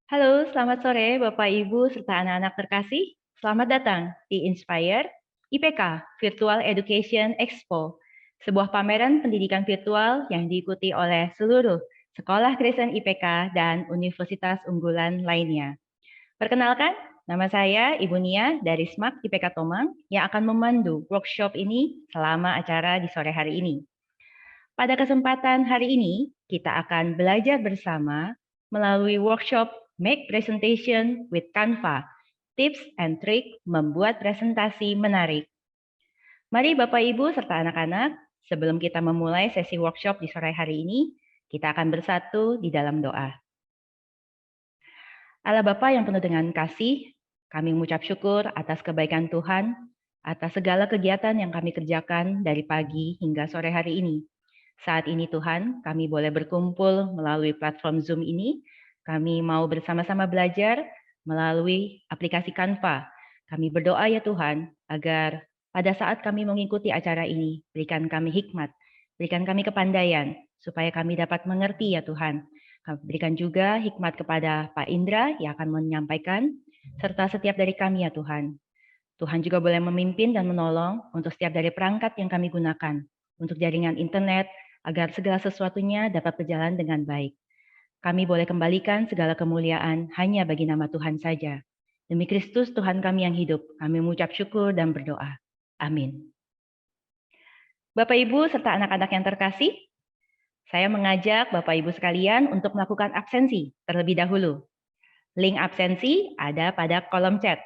Halo, selamat sore Bapak, Ibu, serta anak-anak terkasih. Selamat datang di Inspire IPK Virtual Education Expo, sebuah pameran pendidikan virtual yang diikuti oleh seluruh sekolah Kristen IPK dan universitas unggulan lainnya. Perkenalkan, nama saya Ibu Nia dari SMAK IPK Tomang yang akan memandu workshop ini selama acara di sore hari ini. Pada kesempatan hari ini, kita akan belajar bersama melalui workshop Make Presentation with Canva, Tips and Trick membuat presentasi menarik. Mari Bapak Ibu serta anak-anak, sebelum kita memulai sesi workshop di sore hari ini, kita akan bersatu di dalam doa. Allah Bapa yang penuh dengan kasih, kami mengucap syukur atas kebaikan Tuhan, atas segala kegiatan yang kami kerjakan dari pagi hingga sore hari ini. Saat ini Tuhan, kami boleh berkumpul melalui platform Zoom ini. Kami mau bersama-sama belajar melalui aplikasi Canva. Kami berdoa ya Tuhan, agar pada saat kami mengikuti acara ini, berikan kami hikmat, berikan kami kepandaian, supaya kami dapat mengerti ya Tuhan. Kami berikan juga hikmat kepada Pak Indra yang akan menyampaikan, serta setiap dari kami ya Tuhan. Tuhan juga boleh memimpin dan menolong untuk setiap dari perangkat yang kami gunakan, untuk jaringan internet, agar segala sesuatunya dapat berjalan dengan baik. Kami boleh kembalikan segala kemuliaan hanya bagi nama Tuhan saja. Demi Kristus Tuhan kami yang hidup, kami mengucap syukur dan berdoa. Amin. Bapak Ibu serta anak-anak yang terkasih, saya mengajak Bapak Ibu sekalian untuk melakukan absensi terlebih dahulu. Link absensi ada pada kolom chat.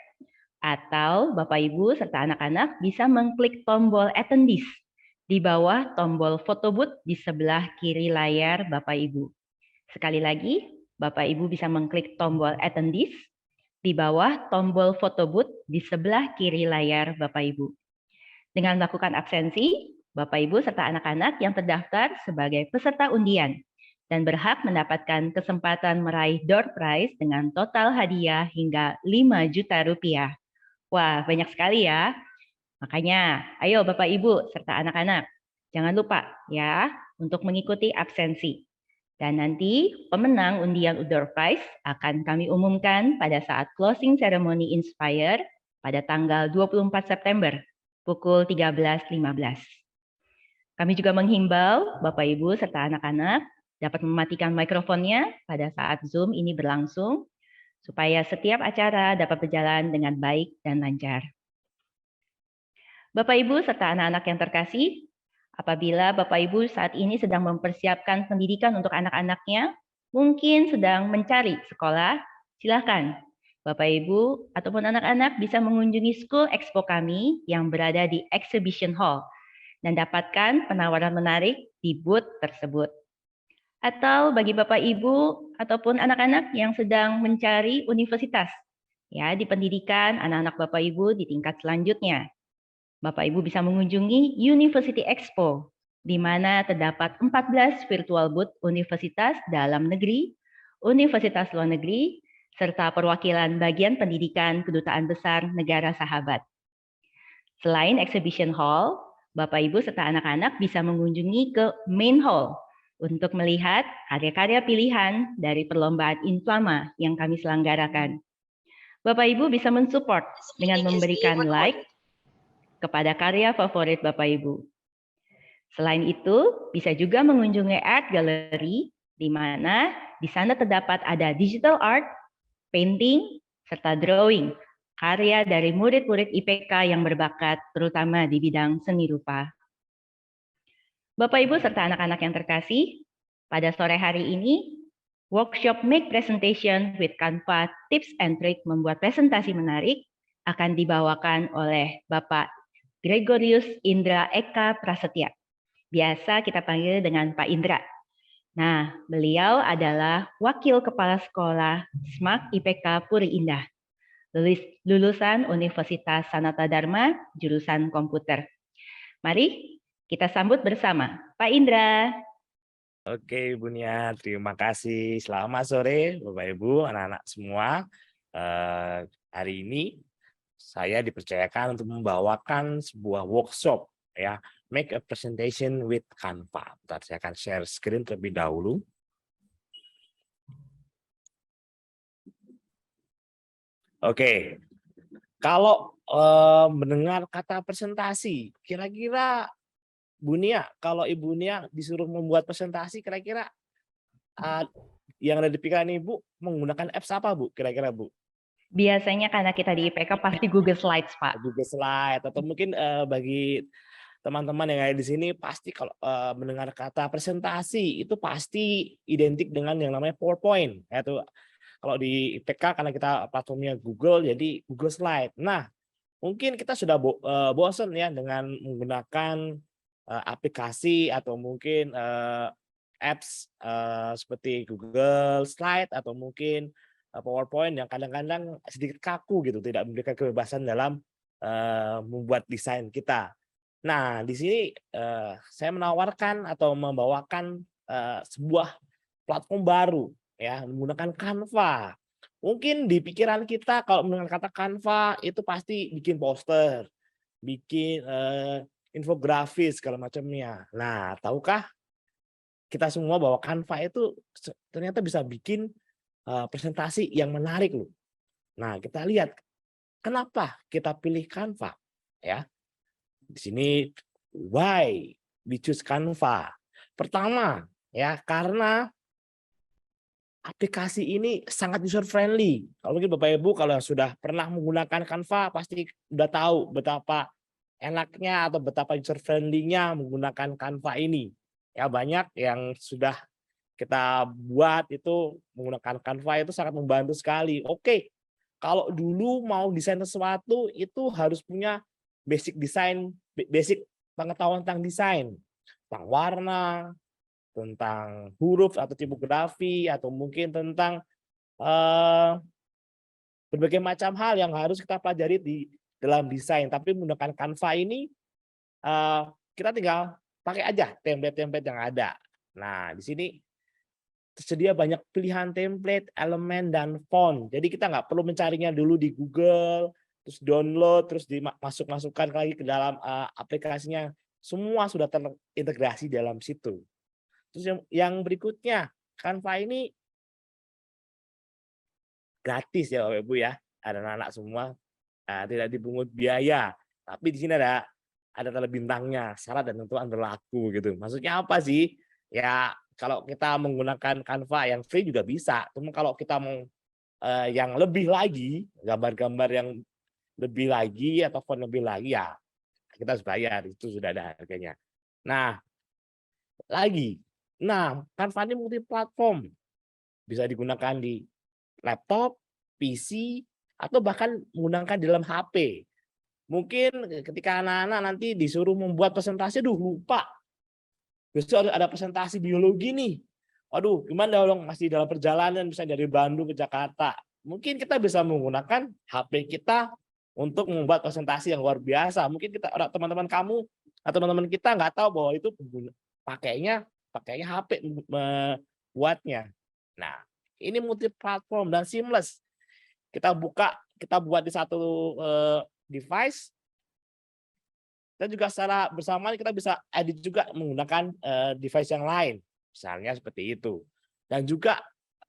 Atau Bapak Ibu serta anak-anak bisa mengklik tombol attendees di bawah tombol foto booth di sebelah kiri layar Bapak Ibu. Sekali lagi, Bapak Ibu bisa mengklik tombol attendees di bawah tombol foto booth di sebelah kiri layar Bapak Ibu. Dengan melakukan absensi, Bapak Ibu serta anak-anak yang terdaftar sebagai peserta undian dan berhak mendapatkan kesempatan meraih door prize dengan total hadiah hingga 5 juta rupiah. Wah, banyak sekali ya. Makanya, ayo Bapak Ibu serta anak-anak, jangan lupa ya untuk mengikuti absensi. Dan nanti pemenang undian door prize akan kami umumkan pada saat closing ceremony Inspire pada tanggal 24 September pukul 13.15. Kami juga menghimbau Bapak Ibu serta anak-anak dapat mematikan mikrofonnya pada saat Zoom ini berlangsung supaya setiap acara dapat berjalan dengan baik dan lancar. Bapak Ibu serta anak-anak yang terkasih, apabila Bapak Ibu saat ini sedang mempersiapkan pendidikan untuk anak-anaknya, mungkin sedang mencari sekolah, silakan Bapak Ibu ataupun anak-anak bisa mengunjungi School Expo kami yang berada di Exhibition Hall dan dapatkan penawaran menarik di booth tersebut. Atau bagi Bapak Ibu ataupun anak-anak yang sedang mencari universitas ya di pendidikan anak-anak Bapak Ibu di tingkat selanjutnya. Bapak Ibu bisa mengunjungi University Expo, di mana terdapat 14 virtual booth universitas dalam negeri, universitas luar negeri, serta perwakilan bagian pendidikan Kedutaan Besar Negara Sahabat. Selain Exhibition Hall, Bapak Ibu serta anak-anak bisa mengunjungi ke Main Hall untuk melihat karya-karya pilihan dari perlombaan Inflama yang kami selenggarakan. Bapak Ibu bisa mensupport dengan memberikan like kepada karya favorit Bapak Ibu. Selain itu, bisa juga mengunjungi Art Gallery, di mana di sana terdapat ada digital art, painting, serta drawing, karya dari murid-murid IPK yang berbakat, terutama di bidang seni rupa. Bapak Ibu serta anak-anak yang terkasih, pada sore hari ini, workshop Make Presentation with Canva Tips and Trick membuat presentasi menarik akan dibawakan oleh Bapak Gregorius Indra Eka Prasetya. Biasa kita panggil dengan Pak Indra. Nah, beliau adalah Wakil Kepala Sekolah SMAK IPK Puri Indah, lulusan Universitas Sanata Dharma, jurusan komputer. Mari kita sambut bersama Pak Indra. Oke, Ibu Nia, terima kasih. Selamat sore, Bapak Ibu, anak-anak semua. Hari ini saya dipercayakan untuk membawakan sebuah workshop, ya, Make a Presentation with Canva. Bentar, saya akan share screen terlebih dahulu. Oke, kalau mendengar kata presentasi, kira-kira Bu Nia, kalau Ibu Nia disuruh membuat presentasi, kira-kira eee, yang ada di pikiran Ibu menggunakan apps apa Bu, kira-kira Bu? Biasanya karena kita di IPK pasti Google Slides, Pak. Google Slide atau mungkin bagi teman-teman yang ada di sini pasti kalau mendengar kata presentasi itu pasti identik dengan yang namanya PowerPoint, yaitu kalau di IPK karena kita platformnya Google jadi Google Slide. Nah, mungkin kita sudah bosen ya dengan menggunakan aplikasi atau mungkin apps seperti Google Slide atau mungkin PowerPoint yang kadang-kadang sedikit kaku gitu, tidak memberikan kebebasan dalam membuat desain kita. Nah, di sini saya menawarkan atau membawakan sebuah platform baru ya, menggunakan Canva. Mungkin di pikiran kita kalau mendengar kata Canva itu pasti bikin poster, bikin infografis segala macamnya. Nah, tahukah kita semua bahwa Canva itu ternyata bisa bikin presentasi yang menarik loh. Nah, kita lihat kenapa kita pilih Canva ya. Di sini why we choose Canva. Pertama ya, karena aplikasi ini sangat user friendly. Kalau mungkin Bapak Ibu kalau sudah pernah menggunakan Canva pasti udah tahu betapa enaknya atau betapa user friendly-nya menggunakan Canva ini. Ya banyak yang sudah kita buat itu menggunakan Canva itu sangat membantu sekali. Oke, kalau dulu mau desain sesuatu itu harus punya basic desain, basic pengetahuan tentang desain, tentang warna, tentang huruf atau tipografi atau mungkin tentang eh, berbagai macam hal yang harus kita pelajari di dalam desain. Tapi menggunakan Canva ini eh, kita tinggal pakai aja template-template yang ada. Nah, di sini tersedia banyak pilihan template, elemen, dan font. Jadi kita nggak perlu mencarinya dulu di Google, terus download, terus dimasuk-masukkan lagi ke dalam aplikasinya. Semua sudah terintegrasi dalam situ. Terus yang berikutnya, Canva ini gratis ya Bapak Ibu ya. Ada anak-anak semua tidak dipungut biaya. Tapi di sini ada tanda bintangnya, syarat dan ketentuan berlaku gitu. Maksudnya apa sih? Ya kalau kita menggunakan Canva yang free juga bisa. Cuma kalau kita mau yang lebih lagi, gambar-gambar yang lebih lagi atau font lebih lagi ya kita harus bayar. Itu sudah ada harganya. Nah, lagi. Nah, Canva ini multi platform. Bisa digunakan di laptop, PC, atau bahkan menggunakan di dalam HP. Mungkin ketika anak-anak nanti disuruh membuat presentasi, duh lupa. Besok ada presentasi biologi nih. Waduh, gimana dong masih dalam perjalanan misalnya dari Bandung ke Jakarta. Mungkin kita bisa menggunakan HP kita untuk membuat presentasi yang luar biasa. Mungkin kita teman-teman kamu atau teman-teman kita nggak tahu bahwa itu pakainya HP membuatnya. Nah, ini multi platform dan seamless. Kita buat di satu device, dan juga secara bersamaan kita bisa edit juga menggunakan device yang lain, misalnya seperti itu. Dan juga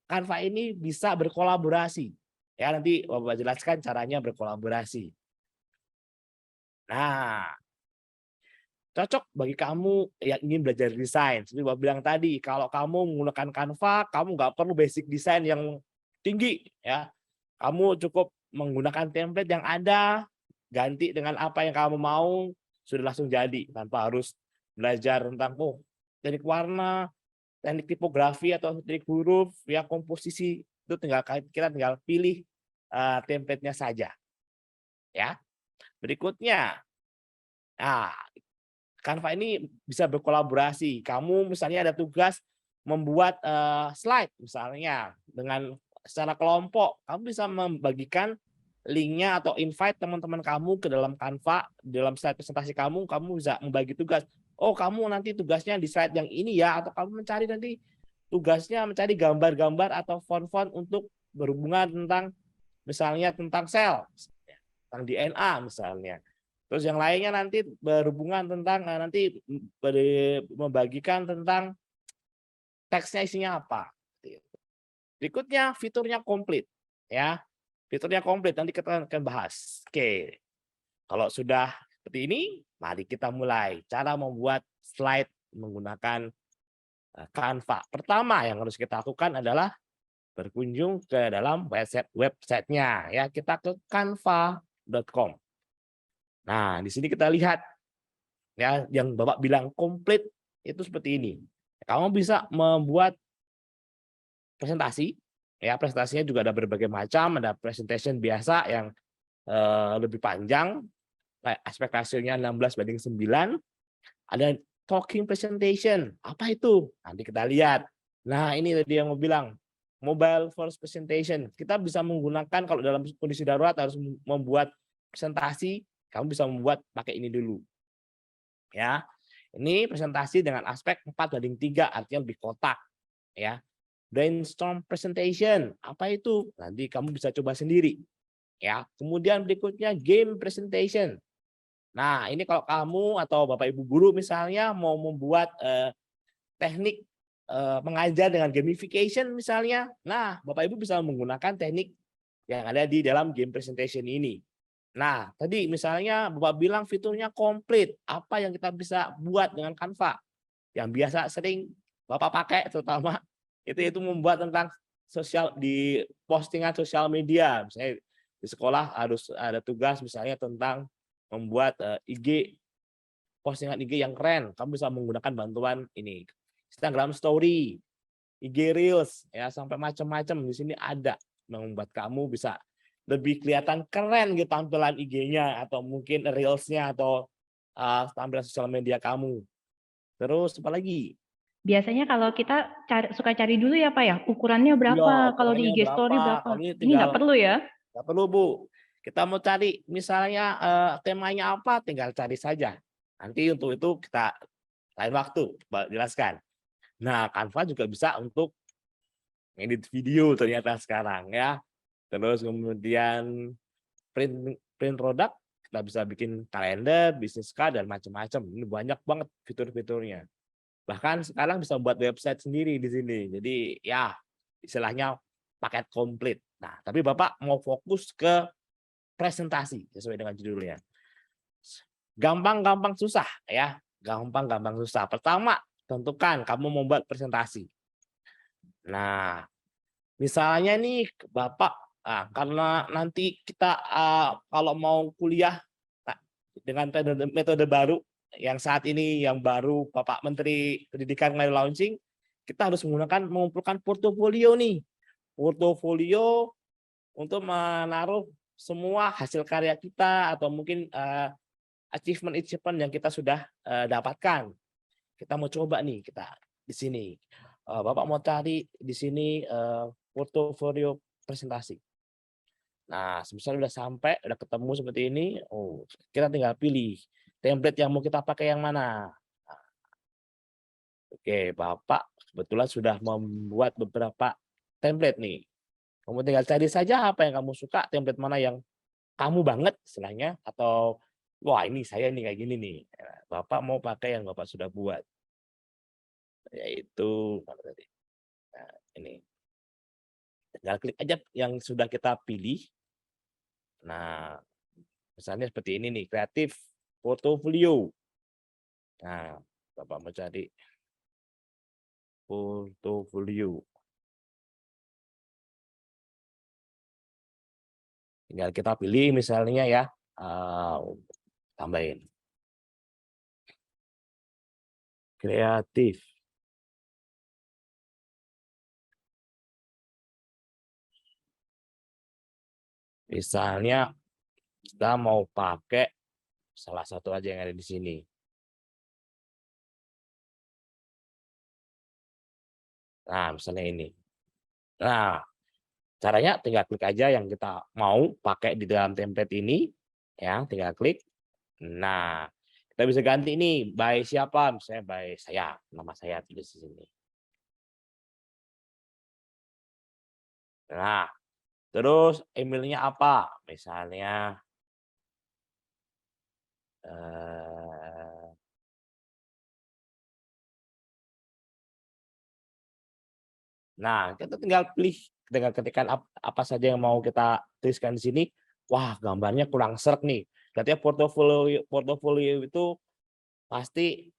Canva ini bisa berkolaborasi. Ya nanti Bapak jelaskan caranya berkolaborasi. Nah, cocok bagi kamu yang ingin belajar desain. Seperti Bapak bilang tadi, kalau kamu menggunakan Canva, kamu nggak perlu basic desain yang tinggi, ya. Kamu cukup menggunakan template yang ada, ganti dengan apa yang kamu mau, sudah langsung jadi tanpa harus belajar tentang teknik warna, teknik tipografi atau teknik huruf, ya komposisi itu kita tinggal pilih template-nya saja, ya. Berikutnya, nah Canva ini bisa berkolaborasi. Kamu misalnya ada tugas membuat slide misalnya dengan secara kelompok, kamu bisa membagikan linknya atau invite teman-teman kamu ke dalam Canva, dalam slide presentasi kamu bisa membagi tugas. Oh, kamu nanti tugasnya di slide yang ini ya, atau kamu mencari nanti tugasnya mencari gambar-gambar atau font-font untuk berhubungan tentang misalnya tentang sel, tentang DNA misalnya. Terus yang lainnya nanti berhubungan tentang nanti membagikan tentang teksnya isinya apa. Berikutnya fiturnya komplit ya. Fiturnya komplit, nanti kita akan bahas. Oke, kalau sudah seperti ini, mari kita mulai. Cara membuat slide menggunakan Canva. Pertama yang harus kita lakukan adalah berkunjung ke dalam website-nya. Ya, kita ke canva.com. Nah, di sini kita lihat ya yang Bapak bilang komplit itu seperti ini. Kamu bisa membuat presentasi, ya presentasinya juga ada berbagai macam, ada presentation biasa yang lebih panjang, aspek rasionya 16:9, ada talking presentation. Apa itu? Nanti kita lihat. Nah, ini tadi yang mau bilang, mobile first presentation. Kita bisa menggunakan kalau dalam kondisi darurat harus membuat presentasi, kamu bisa membuat pakai ini dulu. Ya. Ini presentasi dengan aspek 4:3, artinya lebih kotak, ya. Brainstorm presentation, apa itu? Nanti kamu bisa coba sendiri. Ya, kemudian berikutnya game presentation. Nah, ini kalau kamu atau Bapak Ibu guru misalnya mau membuat teknik mengajar dengan gamification misalnya. Nah, Bapak Ibu bisa menggunakan teknik yang ada di dalam game presentation ini. Nah, tadi misalnya Bapak bilang fiturnya komplit. Apa yang kita bisa buat dengan Canva? Yang biasa sering Bapak pakai terutama itu membuat tentang sosial di postingan sosial media. Misalnya di sekolah harus ada tugas misalnya tentang membuat IG, postingan IG yang keren. Kamu bisa menggunakan bantuan ini. Instagram Story, IG Reels, ya sampai macam-macam di sini ada membuat kamu bisa lebih kelihatan keren gitu tampilan IG-nya atau mungkin Reels-nya atau tampilan sosial media kamu. Terus apa lagi? Biasanya kalau kita suka cari dulu ya Pak ya, ukurannya Iya, berapa, kalau di ukurannya IG berapa? story berapa. Kamu Ini tinggal nggak perlu ya? nggak perlu Bu. Kita mau cari misalnya temanya apa, tinggal cari saja. Nanti untuk itu kita lain waktu jelaskan. Nah, Canva juga bisa untuk edit video ternyata sekarang ya. Terus kemudian print print produk, kita bisa bikin kalender, bisnis card dan macam-macam. Ini banyak banget fitur-fiturnya. Bahkan sekarang bisa buat website sendiri di sini. Jadi ya istilahnya paket komplit. Nah, tapi Bapak mau fokus ke presentasi sesuai dengan judulnya. Gampang-gampang susah ya. Gampang-gampang susah. Pertama, tentukan kamu membuat presentasi. Nah, misalnya nih Bapak, karena nanti kita kalau mau kuliah dengan metode baru yang saat ini yang baru Bapak Menteri Pendidikan mulai launching, kita harus mengumpulkan portofolio nih. Portofolio untuk menaruh semua hasil karya kita atau mungkin achievement yang kita sudah dapatkan. Kita mau coba nih kita di sini. Bapak mau cari di sini portofolio presentasi. Nah, semisal udah sampai, udah ketemu seperti ini, oh, kita tinggal pilih template yang mau kita pakai yang mana. Nah, oke, Bapak kebetulan sudah membuat beberapa template nih. Kamu tinggal cari saja apa yang kamu suka, template mana yang kamu banget istilahnya, atau wah ini saya nih kayak gini nih. Bapak mau pakai yang Bapak sudah buat. Yaitu mana tadi? Nah, ini. Tinggal klik aja yang sudah kita pilih. Nah, misalnya seperti ini nih, kreatif portofolio. Nah, Bapak mau cari portofolio. Tinggal kita pilih misalnya ya, tambahin. Kreatif. Misalnya kita mau pakai salah satu aja yang ada di sini. Nah, misalnya ini. Nah, caranya tinggal klik aja yang kita mau pakai di dalam template ini, ya, tinggal klik. Nah, kita bisa ganti ini by siapa, misalnya by saya, nama saya tulis di sini. Nah, terus emailnya apa? Misalnya nah, kita tinggal pilih dengan ketikan apa saja yang mau kita tuliskan di sini, wah gambarnya kurang seret nih. Berarti portofolio itu pasti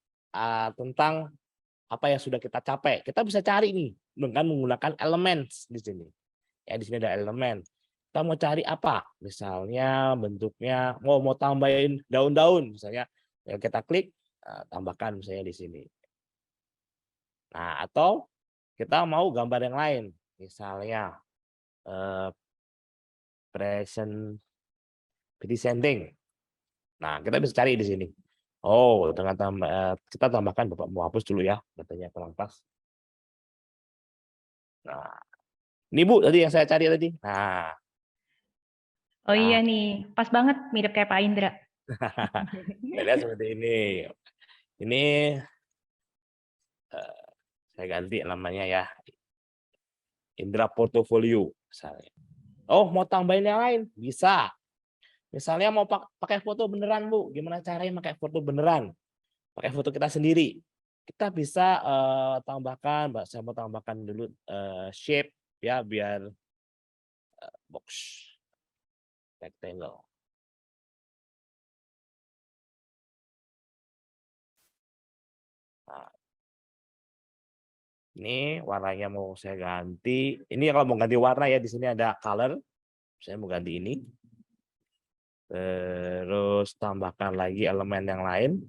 tentang apa yang sudah kita capai. Kita bisa cari nih dengan menggunakan elemen di sini. Ya di sini ada elemen. Kita mau cari apa? Misalnya bentuknya mau tambahin daun-daun misalnya, ya kita klik tambahkan misalnya di sini. Nah, atau kita mau gambar yang lain, misalnya present presenting. Nah, kita bisa cari di sini. Oh, dengan kita tambahkan Bapak mau hapus dulu ya, katanya kurang pas. Nah, ini Bu tadi yang saya cari tadi. Nah, Oh iya nah nih, pas banget mirip kayak Pak Indra. saya seperti ini. Ini saya ganti namanya ya, Indra Portofolio misalnya. Oh, mau tambahin yang lain? Bisa. Misalnya mau pakai foto beneran, Bu. Gimana caranya pakai foto beneran? Pakai foto kita sendiri. Kita bisa tambahkan, saya mau tambahkan dulu shape ya biar box rectangle. Nah, ini warnanya mau saya ganti. Ini kalau mau ganti warna ya di sini ada color. Saya mau ganti ini. Terus tambahkan lagi elemen yang lain.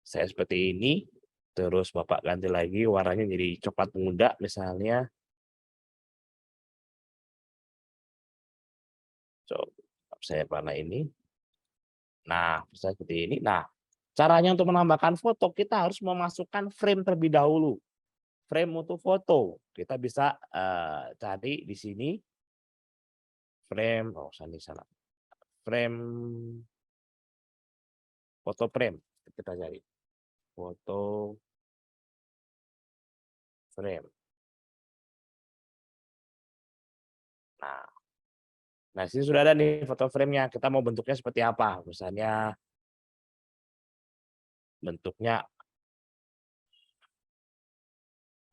Saya seperti ini. Terus Bapak ganti lagi warnanya jadi coklat muda misalnya. Coba saya warna ini. Nah, bisa seperti ini. Nah, caranya untuk menambahkan foto, kita harus memasukkan frame terlebih dahulu. Frame untuk foto. Kita bisa cari di sini. Frame, oh salah. Frame, foto frame. Kita cari. Foto frame. Nah, sini sudah ada nih foto frame-nya. Kita mau bentuknya seperti apa? Misalnya bentuknya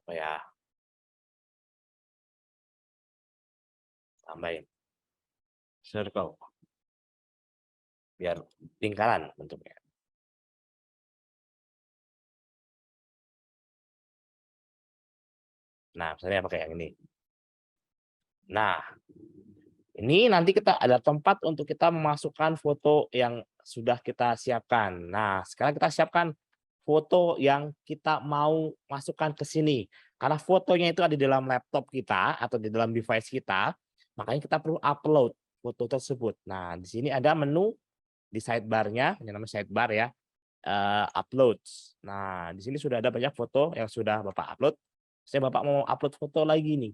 apa ya? Tambahin circle. Biar lingkaran bentuknya. Nah, misalnya pakai yang ini. Nah, ini nanti kita ada tempat untuk kita memasukkan foto yang sudah kita siapkan. Nah, sekarang kita siapkan foto yang kita mau masukkan ke sini. Karena fotonya itu ada di dalam laptop kita atau di dalam device kita, makanya kita perlu upload foto tersebut. Nah, di sini ada menu di sidebar-nya, yang namanya sidebar ya, uploads. Nah, di sini sudah ada banyak foto yang sudah Bapak upload. Saya Bapak mau upload foto lagi nih.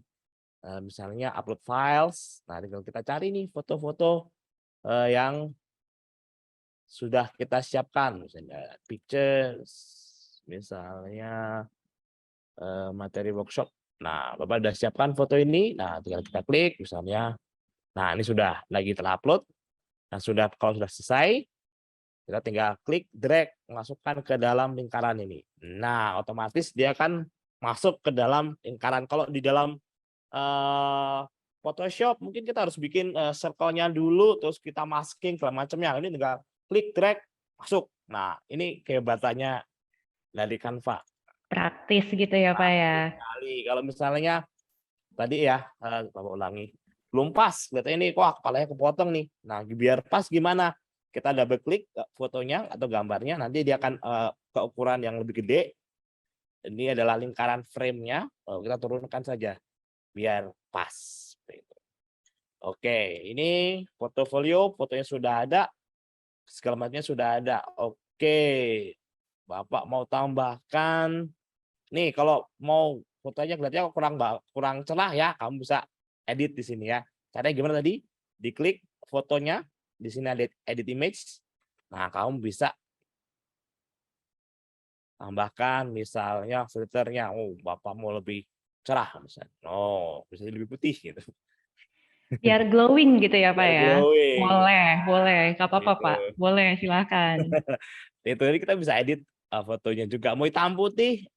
Misalnya upload files. Nah, tinggal kita cari nih foto-foto yang sudah kita siapkan, misalnya pictures, misalnya materi workshop. Nah, Bapak sudah siapkan foto ini. Nah, tinggal kita klik, misalnya. Nah, ini sudah lagi terupload. Nah, kalau sudah selesai, kita tinggal klik, drag, masukkan ke dalam lingkaran ini. Nah, otomatis dia akan masuk ke dalam lingkaran. Kalau di dalam Photoshop mungkin kita harus bikin circle-nya dulu, terus kita masking segala macamnya. Ini tinggal klik, drag, masuk. Nah, ini kehebatannya dari Canva. Praktis gitu ya Pak ya. Sekali. Kalau misalnya tadi ya, Bapak ulangi, belum pas, lihat ini, wah kepalanya kepotong nih. Nah, biar pas gimana? Kita double klik fotonya atau gambarnya, nanti dia akan ke ukuran yang lebih gede. Ini adalah lingkaran frame-nya, kita turunkan saja biar pas. Oke, ini portofolio, fotonya sudah ada, segala macamnya sudah ada. Oke, Bapak mau tambahkan, nih kalau mau fotonya kelihatannya kurang cerah ya, kamu bisa edit di sini ya. Caranya gimana tadi? Diklik fotonya, di sini ada edit image. Nah, kamu bisa tambahkan misalnya filternya. Oh, Bapak mau lebih cerah misalnya. Oh, bisa lebih putih gitu. Biar glowing gitu ya Pak Biar ya. glowing. Boleh, boleh. Gak apa-apa Gitu. Pak. Boleh, silakan. Itu ini kita bisa edit fotonya juga. Mau hitam putih,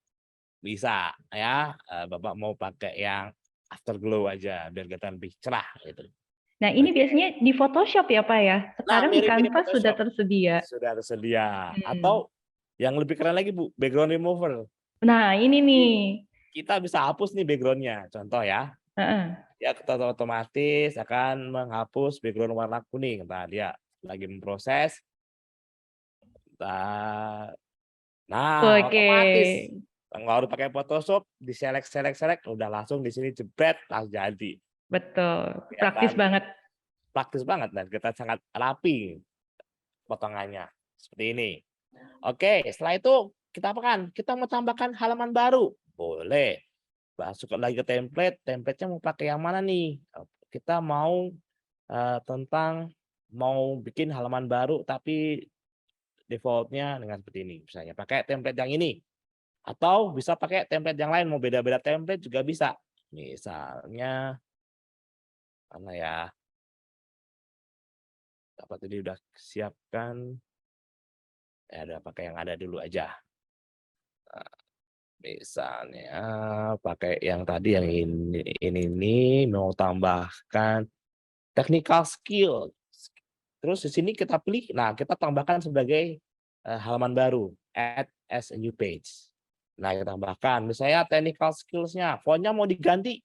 bisa ya. Bapak mau pakai yang afterglow aja biar kelihatan lebih cerah gitu. Nah, ini Oke. biasanya di Photoshop ya, Pak ya? Nah, Sekarang di mirip-mirip Canva sudah Photoshop tersedia. sudah tersedia. Hmm. Atau yang lebih keren lagi Bu, background remover. Nah, ini nih. Jadi kita bisa hapus nih backgroundnya. Contoh ya, Heeh. ya kita otomatis akan menghapus background warna kuning. Nah, dia lagi memproses. Nah, Oke. otomatis nggak harus pakai Photoshop, diselek, udah langsung di sini jebret, langsung jadi. Betul. Praktis Kelihatan banget. praktis banget dan kita sangat rapi potongannya seperti ini. Oke, setelah itu kita apakan? Kita mau tambahkan halaman baru, boleh. Masuk lagi ke template, template-nya mau pakai yang mana nih? Kita mau tentang mau bikin halaman baru tapi default-nya dengan seperti ini. Misalnya pakai template yang ini. Atau bisa pakai template yang lain, mau beda-beda template juga bisa. Misalnya mana ya? Apa tadi udah siapkan? Ya udah pakai yang ada dulu aja. Misalnya pakai yang tadi yang ini mau tambahkan technical skill. Terus di sini kita pilih, nah kita tambahkan sebagai halaman baru, add as a new page. Nah kita tambahkan, misalnya technical skills-nya, font-nya mau diganti,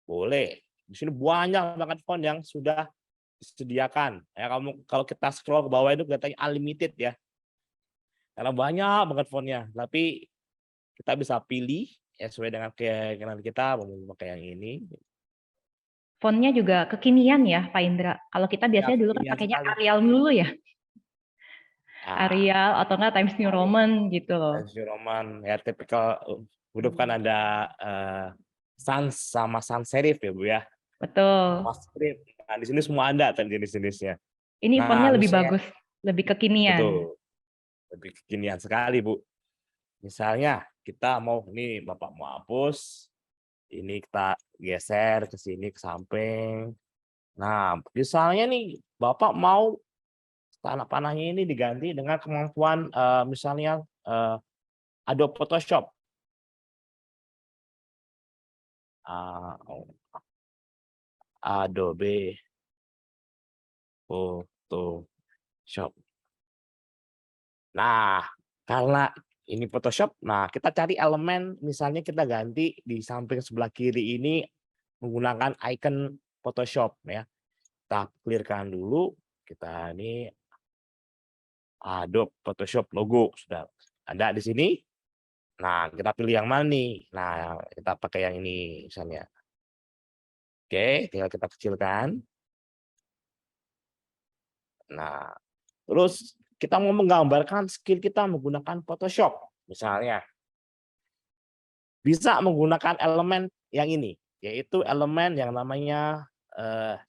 boleh. Di sini banyak banget font yang sudah disediakan. Ya kamu kalau kita scroll ke bawah itu katanya unlimited ya, karena banyak banget font-nya. Tapi kita bisa pilih ya sesuai dengan keinginan kita, mau pakai yang ini. Fontnya juga kekinian ya, Pak Indra. Kalau kita Ya biasanya dulu kan kekinian pakainya sekali. Arial dulu ya. Ah, Arial atau enggak Times New Roman gitu loh. Times New Roman ya tipikal huruf kan ada sans sama sans serif ya Bu ya. Betul. Sama script. Nah, di sini semua ada kan jenis-jenisnya. Ini fontnya Nah, lebih misalnya bagus, lebih kekinian. betul, lebih kekinian sekali Bu. Misalnya kita mau nih Bapak mau hapus, ini kita geser ke sini ke samping. Nah, misalnya nih Bapak mau tanah panahnya ini diganti dengan kemampuan misalnya Adobe Photoshop. Ah, Adobe Photoshop. Nah, karena ini Photoshop, nah kita cari elemen, misalnya kita ganti di samping sebelah kiri ini menggunakan icon Photoshop ya. Kita clearkan dulu, kita ini Adobe Photoshop logo sudah ada di sini. Nah, kita pilih yang mana nih? Nah, kita pakai yang ini misalnya. Oke, tinggal kita kecilkan. Nah, terus kita mau menggambarkan skill kita menggunakan Photoshop misalnya. Bisa menggunakan elemen yang ini, yaitu elemen yang namanya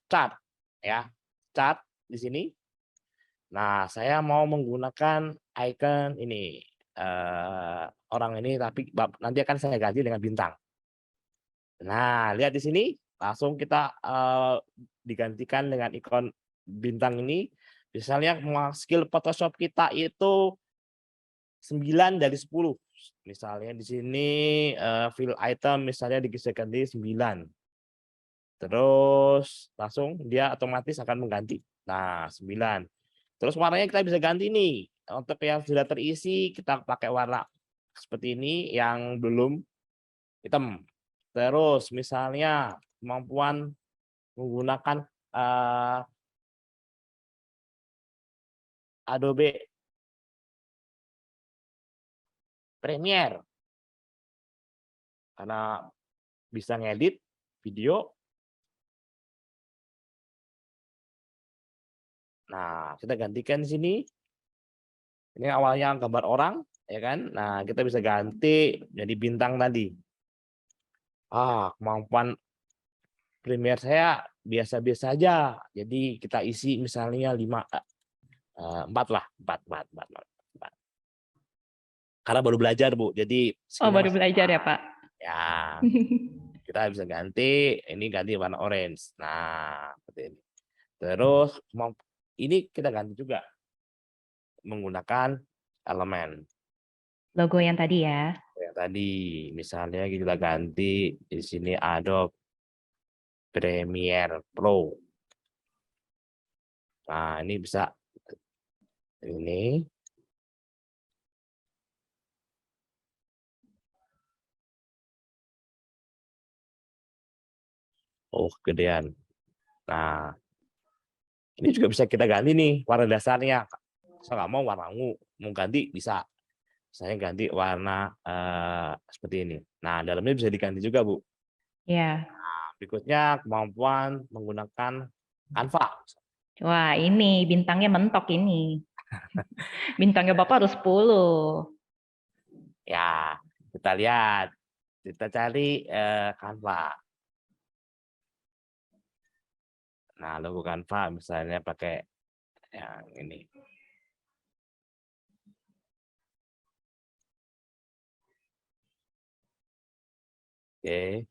chart ya. Chart di sini. Nah, saya mau menggunakan icon ini orang ini tapi nanti akan saya ganti dengan bintang. Nah, lihat di sini langsung kita digantikan dengan ikon bintang ini. Misalnya skill Photoshop kita itu 9 dari 10. Misalnya di sini fill item misalnya ganti 9. Terus langsung dia otomatis akan mengganti. Nah, 9. Terus warnanya kita bisa ganti nih. Untuk yang sudah terisi kita pakai warna seperti ini, yang belum hitam. Terus misalnya kemampuan menggunakan Adobe Premiere karena bisa ngedit video. Nah, kita gantikan di sini. Ini awalnya gambar orang, ya kan? Nah, kita bisa ganti jadi bintang tadi. Kemampuan Premiere saya biasa-biasa aja. Jadi kita isi misalnya 4 lah, 4, 4, 4, 4. Karena baru belajar, Bu. Jadi Oh, skill-nya baru masih belajar ya, lemah. Pak. Ya, kita bisa ganti, ini ganti warna orange. Nah, seperti ini. Terus ini kita ganti juga menggunakan elemen. Logo yang tadi ya. tadi misalnya kita ganti di sini Adobe Premiere Pro. Nah, ini bisa ini. Oh, gedean. Nah, ini juga bisa kita ganti nih warna dasarnya. Saya nggak mau warna ungu, mau ganti bisa. Saya ganti warna seperti ini. Nah, dalamnya bisa diganti juga, Bu. Ya. Berikutnya kemampuan menggunakan Canva. Wah, ini bintangnya mentok ini. Bintangnya Bapak harus 10. Ya, kita lihat. Kita cari Canva. Nah, logo Canva misalnya pakai yang ini. Oke.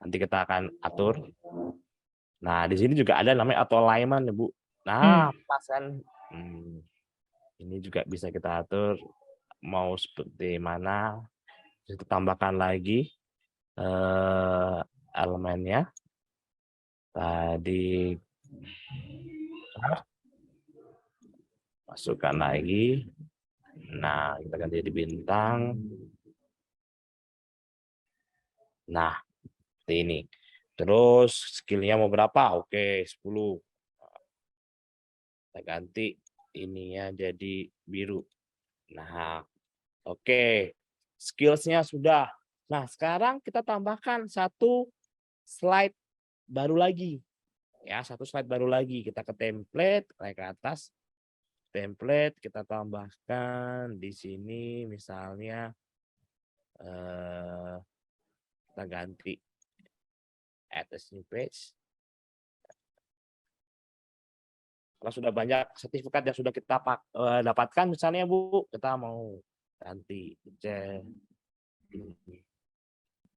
Nanti kita akan atur. Nah, di sini juga ada namanya auto alignment, Bu. Nah, pas kan. Ini juga bisa kita atur mau seperti mana. Kita tambahkan lagi elemennya. Tadi masukkan lagi. Nah, kita ganti jadi bintang. Nah, seperti ini. Terus skillnya mau berapa? Oke, 10. Kita ganti ininya jadi biru. Nah, oke. Skillsnya sudah. Nah, sekarang kita tambahkan satu slide baru lagi. Ya, satu slide baru lagi. Kita ke template, naik ke atas. Template kita tambahkan di sini misalnya kita ganti add a new page. Kalau sudah banyak sertifikat yang sudah kita dapatkan misalnya Bu, kita mau ganti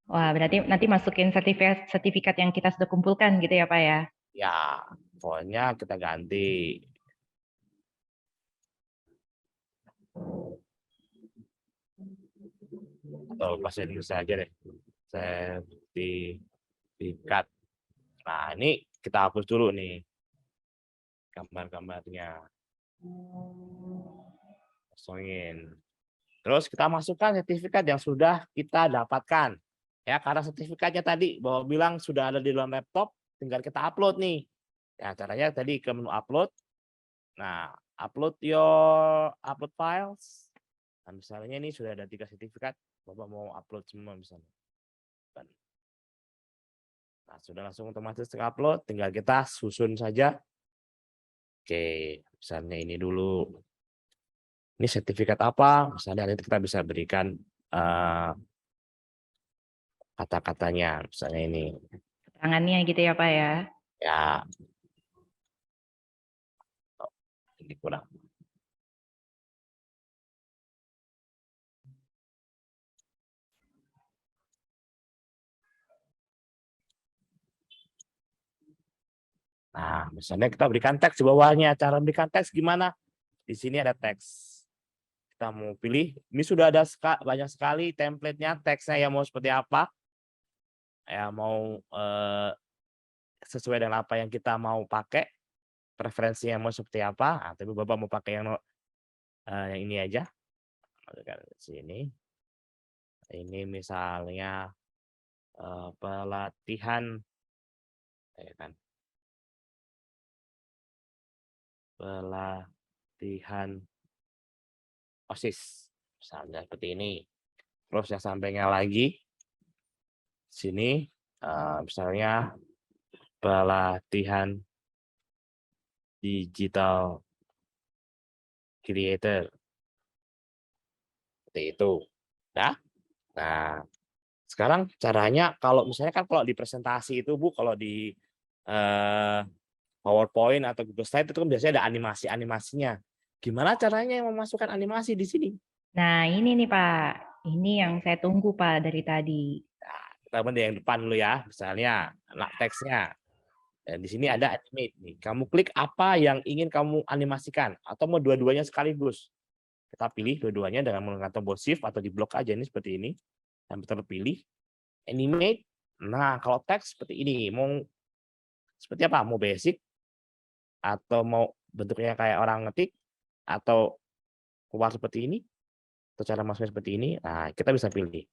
Wah, berarti nanti masukin sertifikat yang kita sudah kumpulkan gitu ya, Pak ya? ya, pokoknya kita ganti. Atau bahasa Indonesia aja deh. Sertifikat. Nah, ini kita hapus dulu nih gambar-gambarnya. Kosongin. Terus kita masukkan sertifikat yang sudah kita dapatkan. Ya, karena sertifikatnya tadi bahwa bilang sudah ada di dalam laptop, tinggal kita upload nih. Ya, caranya tadi ke menu upload. Nah, upload files. Nah, misalnya ini sudah ada 3 sertifikat, Bapak mau upload semua misalnya. Nah, sudah langsung otomatis upload, tinggal kita susun saja. Oke, misalnya ini dulu. Ini sertifikat apa? Misalnya nanti kita bisa berikan kata-katanya, misalnya ini. Keterangannya gitu ya, Pak ya? Ya, ini kurang. Nah, misalnya kita berikan teks di bawahnya. Cara berikan teks gimana? Di sini ada teks. Kita mau pilih. Ini sudah ada banyak sekali template-nya, teksnya yang mau seperti apa. Ya, mau sesuai dengan apa yang kita mau pakai. Preferensinya mau seperti apa. Nah, tapi Bapak mau pakai yang ini aja. Masukkan di sini. Ini misalnya pelatihan. Ya kan? Pelatihan OSIS misalnya seperti ini. Terus yang sampingnya lagi sini misalnya pelatihan digital creator seperti itu. Nah, sekarang caranya kalau misalnya kan kalau di presentasi itu Bu, kalau di PowerPoint atau Google Slide itu kan biasanya ada animasi-animasinya. Gimana caranya memasukkan animasi di sini? Nah, ini nih Pak. Ini yang saya tunggu Pak dari tadi. Nah, kita ambil yang depan dulu ya. Misalnya, teksnya. Dan di sini ada animate nih. Kamu klik apa yang ingin kamu animasikan atau mau dua-duanya sekaligus. kita pilih dua-duanya dengan menggunakan tombol shift atau di blok aja ini seperti ini. Dan terpilih animate. Nah, kalau teks seperti ini, mau seperti apa? Mau basic atau mau bentuknya kayak orang ngetik atau keluar seperti ini atau cara masuknya seperti ini. Nah, kita bisa pilih.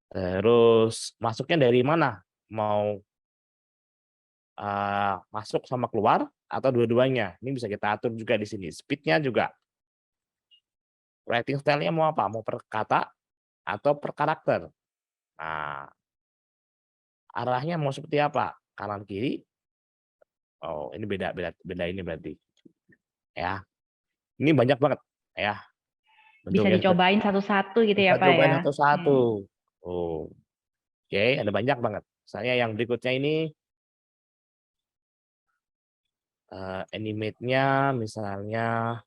Terus masuknya dari mana? Mau masuk sama keluar atau dua-duanya. Ini bisa kita atur juga di sini. Speed-nya juga. Writing style-nya mau apa? Mau per kata atau per karakter. Nah, arahnya mau seperti apa? Kanan kiri. Oh, ini beda ini berarti. Ya. Ini banyak banget ya. Bisa Bentuknya dicobain satu-satu gitu ya bisa Pak cobain ya. satu-satu. Oh. Oke, ada banyak banget. Saya yang berikutnya ini animate-nya misalnya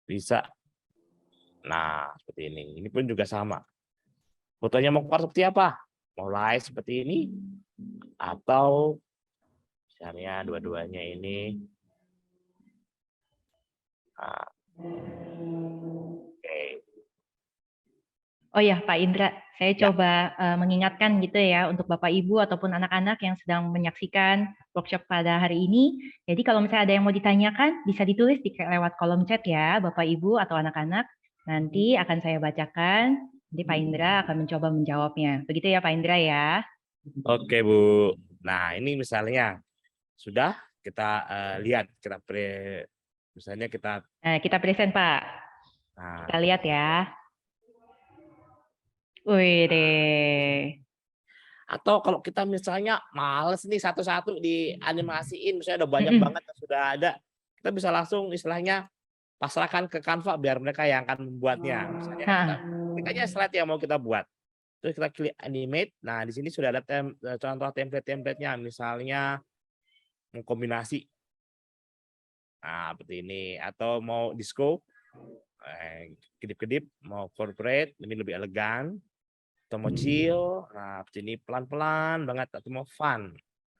bisa. Nah, seperti ini. Ini pun juga sama. Fotonya mau keluar seperti apa? Mulai seperti ini atau misalnya dua-duanya ini. Nah, oke. Oh ya Pak Indra, saya Ya, coba mengingatkan gitu ya untuk Bapak Ibu ataupun anak-anak yang sedang menyaksikan workshop pada hari ini. Jadi kalau misalnya ada yang mau ditanyakan, bisa ditulis lewat kolom chat ya Bapak Ibu atau anak-anak. Nanti akan saya bacakan, nanti Pak Indra akan mencoba menjawabnya. Begitu ya Pak Indra ya. oke Bu. Nah, ini misalnya sudah kita lihat, misalnya kita. Nah, kita present Pak. Nah, Kita lihat ya. Wih deh. atau kalau kita misalnya males nih satu-satu dianimasiin, misalnya udah banyak Mm-mm. banget yang sudah ada, kita bisa langsung istilahnya pasrahkan ke Canva biar mereka yang akan membuatnya. Misalnya kita Nah, klik aja slide yang mau kita buat. Terus kita klik animate. Nah, di sini sudah ada contoh template-templatenya. Misalnya mau kombinasi. Nah, seperti ini. Atau mau disco, kedip-kedip, mau corporate, ini lebih elegan. Atau mau chill, nah seperti ini pelan-pelan banget. Atau mau fun.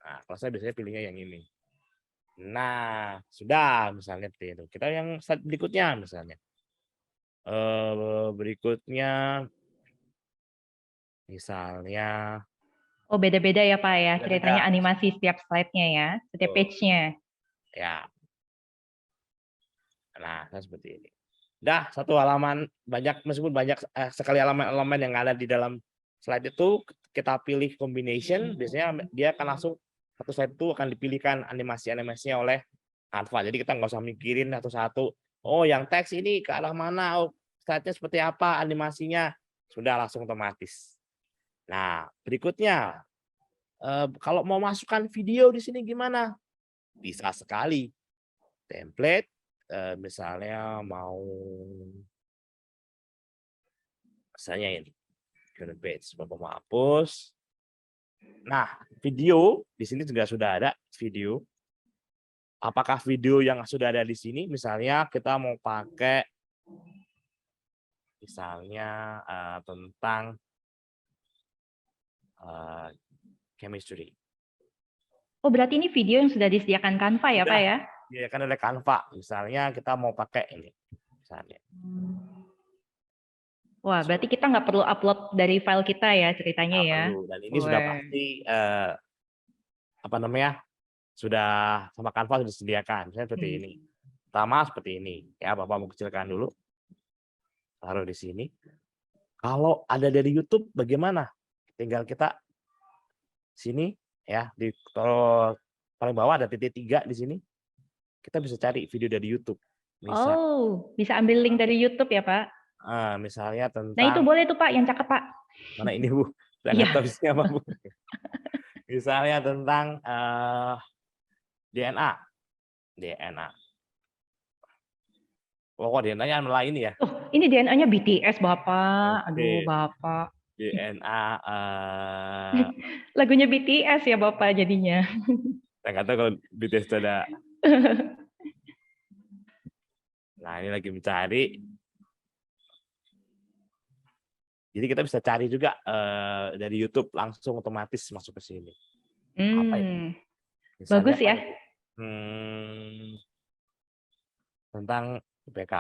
Nah, kalau saya biasanya pilihnya yang ini. Nah, sudah misalnya seperti itu. Kita yang slide berikutnya misalnya. Berikutnya misalnya oh beda-beda ya Pak ya ceritanya beda-beda. animasi setiap slide-nya ya, setiap Tuh, page-nya. ya. Nah, seperti ini. Dah satu halaman banyak meskipun banyak sekali elemen-elemen yang ada di dalam slide itu kita pilih combination, biasanya dia akan langsung satu slide itu akan dipilihkan animasi-animasinya oleh Canva. Jadi kita nggak usah mikirin satu-satu. Oh, yang teks ini ke arah mana? Oh, slide-nya seperti apa animasinya? Sudah langsung otomatis. Nah, berikutnya kalau mau masukkan video di sini gimana? Bisa sekali. Template misalnya misalnya ini current page, Bapak mau hapus. Nah, video di sini juga sudah ada video. Apakah video yang sudah ada di sini, misalnya kita mau pakai misalnya tentang chemistry. Oh berarti ini video yang sudah disediakan Canva ya Pak Sudah ya? disediakan oleh Canva. Misalnya kita mau pakai ini, misalnya. Wah berarti kita nggak perlu upload dari file kita ya ceritanya Nggak ya? perlu. Dan ini sudah Wah. pasti apa namanya sudah sama Canva sudah disediakan. Misalnya seperti ini. Pertama seperti ini. Ya, Bapak mau kecilkan dulu. Taruh di sini. Kalau ada dari YouTube bagaimana? Tinggal kita sini ya di paling bawah ada titik 3 di sini. Kita bisa cari video dari YouTube. Misal, Oh bisa ambil link dari YouTube ya Pak? misalnya Nah itu tentang boleh tuh Pak yang cakep Pak. mana ini Bu? Saya nggak tahu Iya. isinya apa Bu. Misalnya tentang DNA. DNA. Oh, kok DNA-nya lain ya? Oh ini DNA-nya BTS Bapak. Aduh Oke. Bapak. DNA Lagunya BTS ya Bapak jadinya. saya nggak tahu kalau BTS itu ada. Nah, ini lagi mencari. Jadi kita bisa cari juga dari YouTube langsung otomatis masuk ke sini. Apa ya? Misalnya Bagus apa ya. ya? Hmm, tentang IPK.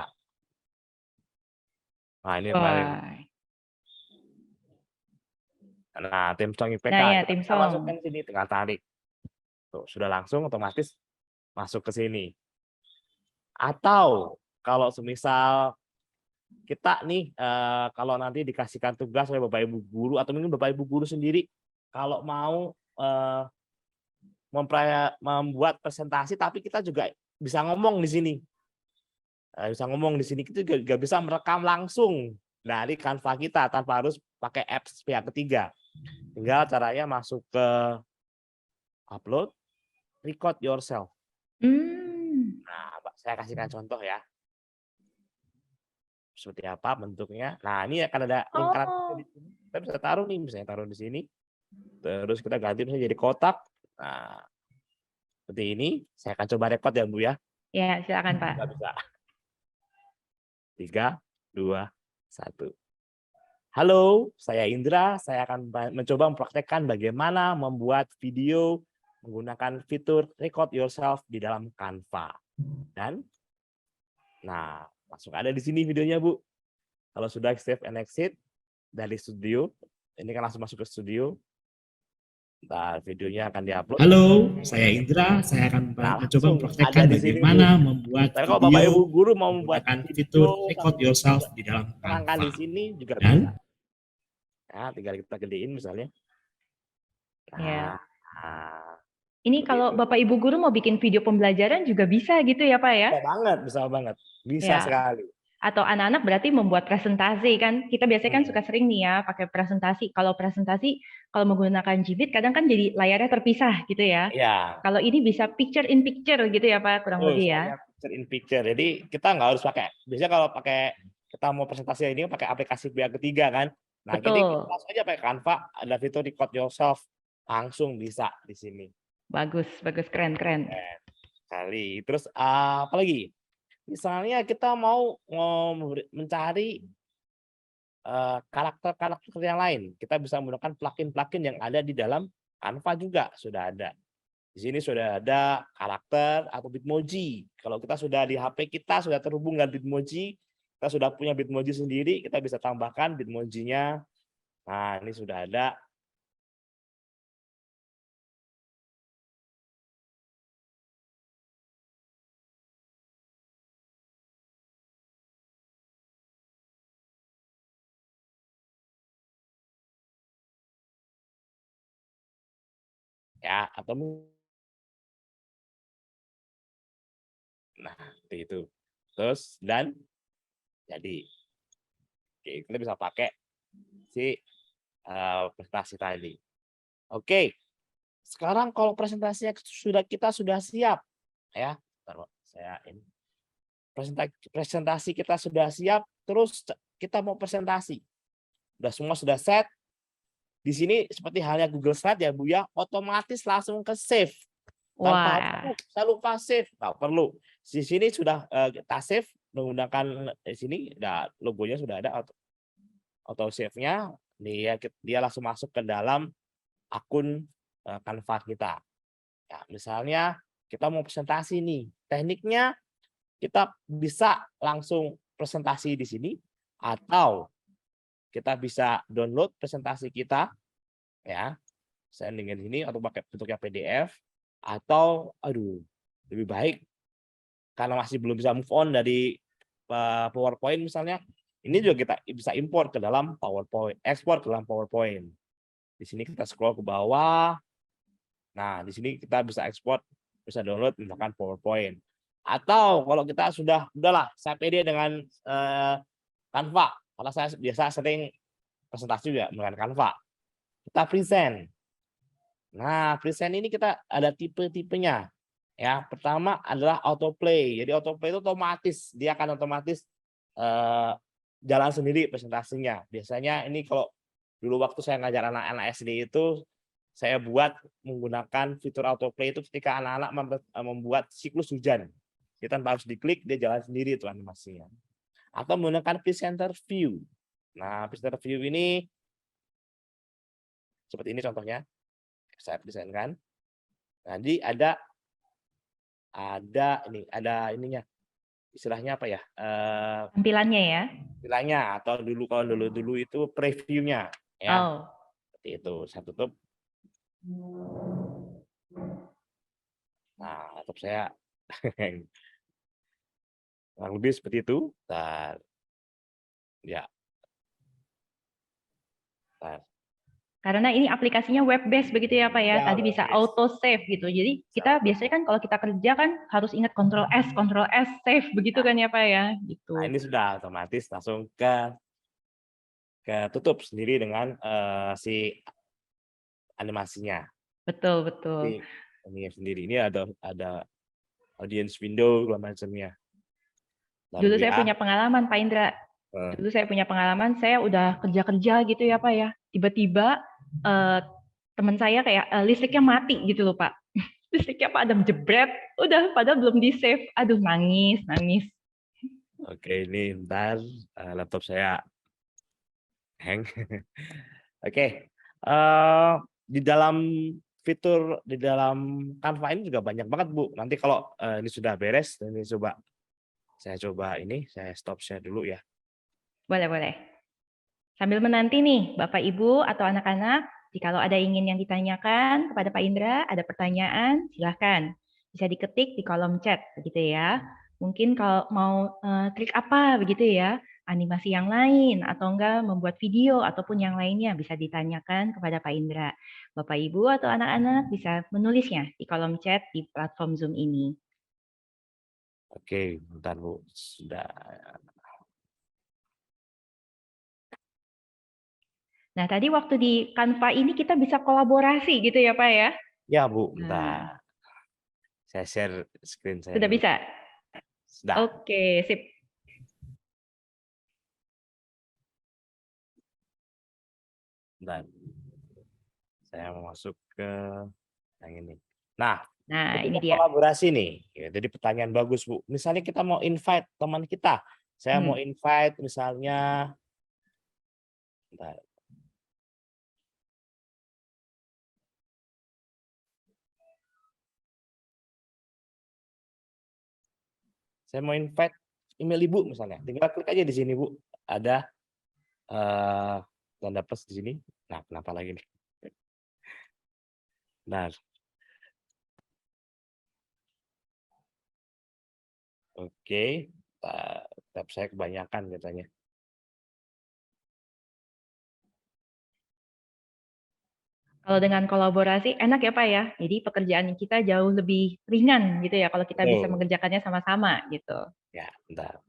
Nah, ini kemarin. Wah. Nah, tim song IPK Nah, ya kita tim bisa masukkan song. sini, tinggal tarik. Tuh, sudah langsung otomatis masuk ke sini. Atau kalau semisal kita nih kalau nanti dikasihkan tugas oleh Bapak Ibu guru atau mungkin Bapak Ibu guru sendiri kalau mau membuat presentasi tapi kita juga bisa ngomong di sini. Bisa ngomong di sini kita juga bisa merekam langsung dari Canva kita tanpa harus pakai apps pihak ketiga. Tinggal caranya masuk ke upload, record yourself. Nah, saya kasihkan contoh ya. Seperti apa bentuknya. Nah, ini akan ada lingkaran di sini. Kita bisa taruh nih, misalnya taruh di sini. Terus kita ganti misalnya jadi kotak. Nah, seperti ini. Saya akan coba record ya, Bu ya. Ya, silakan Pak. Nggak bisa. 3, 2, 1. Halo, saya Indra. Saya akan mencoba mempraktekkan bagaimana membuat video menggunakan fitur record yourself di dalam Canva. Dan, nah, langsung ada di sini videonya, Bu. Kalau sudah save and exit dari studio, ini kan langsung masuk ke studio. Nah, videonya akan diupload. Halo, saya Indra. Saya akan mencoba Langsung ada mempraktekkan di sini, bagaimana Bu. membuat Tapi kalau Bapak Ibu video guru mau membuat menggunakan fitur video record yourself di dalam terangkan Canva. di sini juga bisa. Dan Nah, tinggal kita gedein misalnya. Ya. Nah, Ini seperti kalau itu. Bapak Ibu guru mau bikin video pembelajaran juga bisa gitu ya Pak ya? Bisa banget, bisa banget. Bisa Ya. sekali. Atau anak-anak berarti membuat presentasi kan? Kita biasanya kan Hmm. suka sering nih ya pakai presentasi. Kalau presentasi, kalau menggunakan Jibit kadang kan jadi layarnya terpisah gitu ya. Ya, Kalau ini bisa picture in picture gitu ya Pak, kurang lebih ya. picture in picture. Jadi kita nggak harus pakai. Biasanya kalau pakai kita mau presentasi ini pakai aplikasi pihak ketiga kan. Nah, jadi kita Betul. langsung aja pakai Canva, ada fitur record yourself, langsung bisa di sini. Bagus, bagus, keren. Kali. Terus apa lagi? Misalnya kita mau mencari karakter-karakter yang lain. Kita bisa menggunakan plugin-plugin yang ada di dalam Canva juga sudah ada. Di sini sudah ada karakter atau Bitmoji. Kalau kita sudah di HP kita sudah terhubung dengan Bitmoji, kita sudah punya Bitmoji sendiri, kita bisa tambahkan Bitmojinya. Nah, ini sudah ada. Ya, atau nah, seperti itu. Terus dan jadi oke, kita bisa pakai si presentasi tadi. Oke. Sekarang kalau presentasinya kita sudah siap ya. Saya ini presentasi kita sudah siap, terus kita mau presentasi. Semua sudah set. Di sini seperti halnya Google Slide ya Bu ya, otomatis langsung ke save. Tanpa Wah. saya lupa save, nggak perlu. Di sini sudah kita save menggunakan di sini logonya sudah ada auto save-nya, dia langsung masuk ke dalam akun Canva kita. Ya, misalnya kita mau presentasi nih, tekniknya kita bisa langsung presentasi di sini atau kita bisa download presentasi kita ya. Saya dengan ini atau pakai bentuknya PDF atau lebih baik karena masih belum bisa move on dari PowerPoint misalnya, ini juga kita bisa import ke dalam PowerPoint, ekspor ke dalam PowerPoint. Di sini kita scroll ke bawah. Nah, di sini kita bisa ekspor, bisa download misalkan PowerPoint. Atau kalau kita udahlah, saya pede dengan Canva, karena saya biasa sering presentasi juga dengan Canva. Kita present. Nah, present ini kita ada tipe-tipenya. Ya, pertama adalah autoplay. Jadi autoplay itu otomatis, dia akan otomatis jalan sendiri presentasinya. Biasanya ini kalau dulu waktu saya ngajar anak-anak SD itu saya buat menggunakan fitur autoplay itu ketika anak-anak membuat siklus hujan. Kita tanpa harus diklik, dia jalan sendiri itu animasinya. Atau menggunakan presenter view. Nah, presenter view ini seperti ini contohnya. Saya desainkan. Jadi ada ininya. istilahnya apa ya? Tampilannya ya. Istilahnya atau kalau dulu itu previewnya ya. Oh, Seperti itu. Saya tutup. Nah, laptop saya kurang lebih seperti itu. Bentar. Ya, bentar. karena ini aplikasinya web based begitu ya Pak ya. Ya, Tadi web bisa based. auto save gitu. Jadi Bisa kita auto biasanya save. kan kalau kita kerja kan harus ingat Ctrl S save begitu Nah, kan ya Pak ya. nah, Gitu. ini sudah otomatis langsung ke tutup sendiri dengan si animasinya. Betul, betul. Ini sendiri. Ini ada audience window segala macamnya. Dulu Lalu saya ya. punya pengalaman Pak Indra. Dulu saya punya pengalaman, saya udah kerja-kerja gitu ya Pak ya. Tiba-tiba teman saya kayak listriknya mati gitu loh Pak. Listriknya padam jebret, udah padahal belum di save. Aduh nangis, nangis. Oke, ini ntar laptop saya hang. Oke, di dalam fitur di dalam Canva ini juga banyak banget Bu. Nanti kalau ini sudah beres, ini saya stop share dulu ya. Boleh, boleh. Sambil menanti nih, Bapak Ibu atau anak-anak, jikalau ada ingin yang ditanyakan kepada Pak Indra, ada pertanyaan, silahkan. Bisa diketik di kolom chat, begitu ya. Mungkin kalau mau trik apa, begitu ya, animasi yang lain, atau enggak membuat video, ataupun yang lainnya, bisa ditanyakan kepada Pak Indra. Bapak Ibu atau anak-anak bisa menulisnya di kolom chat di platform Zoom ini. Oke, bentar Bu. Sudah. Nah, tadi waktu di Canva ini kita bisa kolaborasi gitu ya, Pak ya? Ya Bu, Nah, bentar. Saya share screen saya sudah dulu. bisa? Sudah. Oke, sip. Bentar. Saya mau masuk ke yang ini. Nah, Nah, ini ketika dia. kolaborasi nih, ya, jadi pertanyaan bagus Bu. Misalnya kita mau invite teman kita, saya mau invite misalnya, bentar. Saya mau invite email Ibu misalnya, tinggal klik aja di sini Bu. Ada tanda plus di sini. Nah, kenapa lagi nih? Nah, oke. Tab saya kebanyakan katanya. Kalau dengan kolaborasi enak ya, Pak ya. Jadi pekerjaan kita jauh lebih ringan gitu ya kalau kita bisa Betul. mengerjakannya sama-sama gitu. Ya, bentar.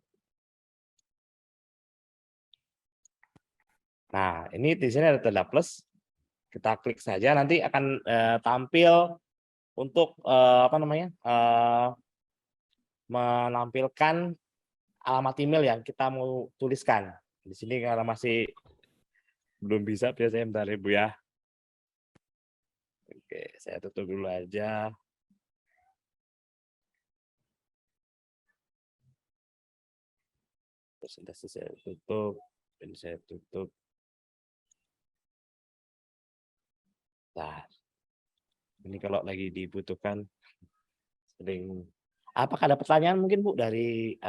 Nah, ini di sini ada tanda plus. Kita klik saja, nanti akan tampil untuk menampilkan alamat email yang kita mau tuliskan. Di sini karena masih belum bisa, biasanya bentar Ibu ya. Oke, saya tutup dulu aja. Presentasi saya tutup, ini saya tutup. Nah, ini kalau lagi dibutuhkan sering. Apakah ada pertanyaan mungkin Bu dari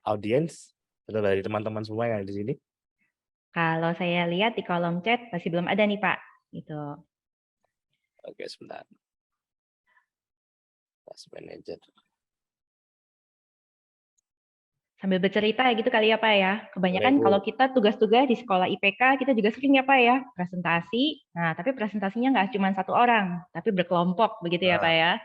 audiens atau dari teman-teman semua yang ada di sini? Kalau saya lihat di kolom chat masih belum ada nih, Pak. Gitu. Oke, sebentar. Task manager. Sambil bercerita gitu kali ya, Pak ya. Kebanyakan Boleh, Bu. kalau kita tugas-tugas di sekolah IPK, kita juga sering ya, Pak ya, presentasi. Nah, tapi presentasinya nggak cuma satu orang, tapi berkelompok begitu ya, Pak ya.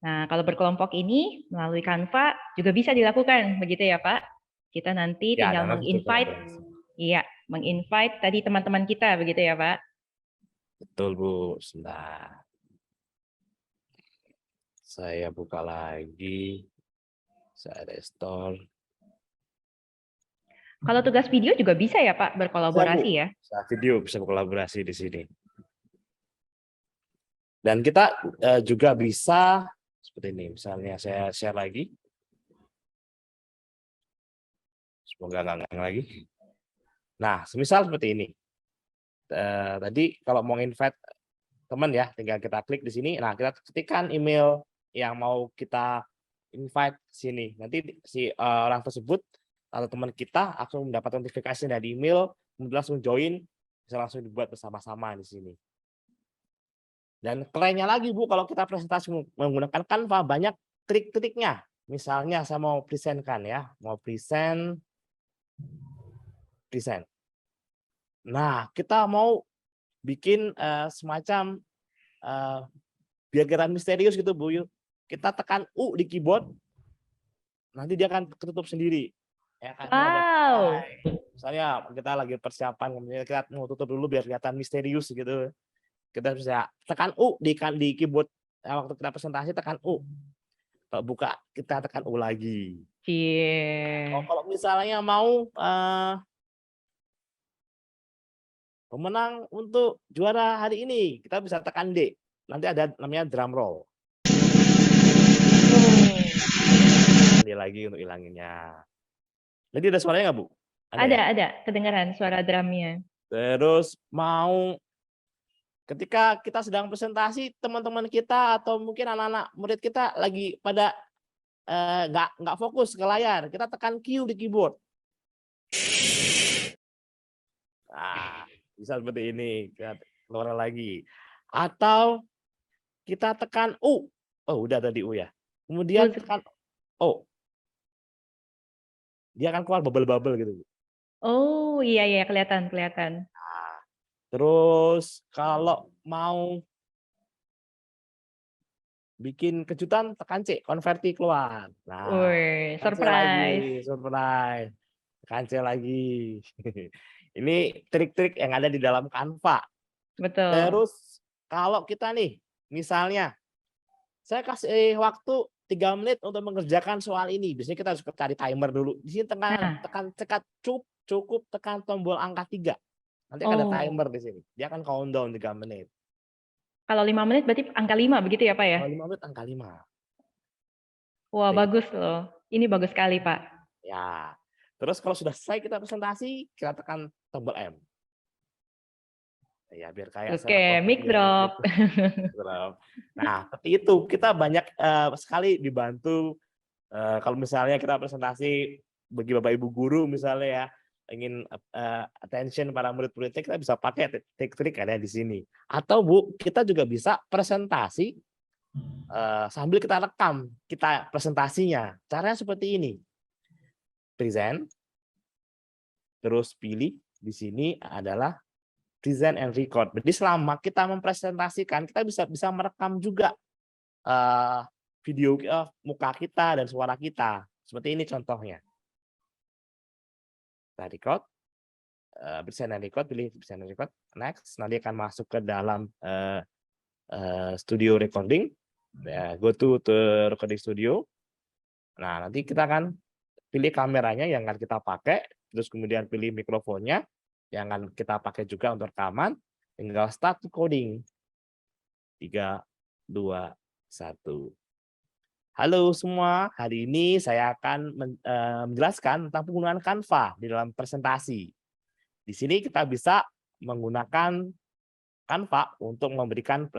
Nah, kalau berkelompok ini melalui Canva juga bisa dilakukan, begitu ya, Pak. Kita nanti Ya, tinggal karena itu meng-invite, kolaborasi. iya, meng-invite tadi teman-teman kita, begitu ya, Pak. Betul, Bu. Sebentar. Saya buka lagi. Saya restore. Kalau tugas video juga bisa ya, Pak, Bisa, Bu. berkolaborasi ya. Bisa video, bisa berkolaborasi di sini. Dan kita juga bisa seperti ini. Misalnya saya share lagi. Semoga nggak ngang lagi. Nah, semisal seperti ini. Tadi kalau mau invite teman ya, tinggal kita klik di sini. Nah, kita ketikkan email yang mau kita invite sini. Nanti si orang tersebut atau teman kita akan mendapat notifikasi dari email, kemudian langsung join, bisa langsung dibuat bersama-sama di sini. Dan kerennya lagi Bu, kalau kita presentasi menggunakan Canva banyak trik-triknya. Misalnya saya mau presentkan ya, mau present. Nah, kita mau bikin semacam diagram misterius gitu Bu. Kita tekan U di keyboard, nanti dia akan ketutup sendiri. Ya kan? Ini ada Wow. misalnya kita lagi persiapan, kemudian kita mau tutup dulu biar kelihatan misterius gitu. Kita bisa tekan U di keyboard waktu kita presentasi, tekan U. Kalau buka kita tekan U lagi. Kalau misalnya mau pemenang untuk juara hari ini, kita bisa tekan D. Nanti ada namanya drum roll. Ini lagi untuk hilanginnya. Jadi ada suaranya nggak Bu? Ada, kedengaran suara drumnya. Terus mau ketika kita sedang presentasi, teman-teman kita atau mungkin anak-anak murid kita lagi pada nggak fokus ke layar, kita tekan Q di keyboard. Nah, bisa seperti ini, keluar lagi. Atau kita tekan U. Oh, udah tadi U ya. Kemudian tekan O. Dia akan keluar bubble-bubble gitu. Oh, iya, kelihatan. Nah, terus kalau mau bikin kejutan, tekan C, konverti keluar. Nah, surprise. Tekan C lagi. Ini trik-trik yang ada di dalam Canva. Betul. Terus kalau kita nih, misalnya, saya kasih waktu 3 menit untuk mengerjakan soal ini. Biasanya kita harus cari timer dulu. Di sini tekan cukup tekan tombol angka 3. Nanti akan ada timer di sini. Dia akan countdown 3 menit. Kalau 5 menit berarti angka 5 begitu ya Pak ya? Kalau 5 menit angka 5. Wah, bagus loh. Ini bagus sekali Pak. Ya. Terus kalau sudah selesai kita presentasi, kita tekan tombol M. Ya, biar kayak mic drop. Nah, seperti itu. Kita banyak sekali dibantu. Kalau misalnya kita presentasi bagi Bapak Ibu guru misalnya ya, ingin attention para murid-muridnya, kita bisa pakai trik-trik ada di sini. Atau Bu, kita juga bisa presentasi sambil kita rekam kita presentasinya. Caranya seperti ini. Present, terus pilih di sini adalah present and record. Jadi selama kita mempresentasikan, kita bisa merekam juga video muka kita dan suara kita. Seperti ini contohnya. Kita record, present and record, pilih present and record. Next, nanti akan masuk ke dalam studio recording. Go to recording studio. Nah, nanti kita akan pilih kameranya yang akan kita pakai, terus kemudian pilih mikrofonnya yang akan kita pakai juga untuk rekaman, tinggal start recording. 3, 2, 1. Halo semua, hari ini saya akan menjelaskan tentang penggunaan Canva di dalam presentasi. Di sini kita bisa menggunakan Canva untuk memberikan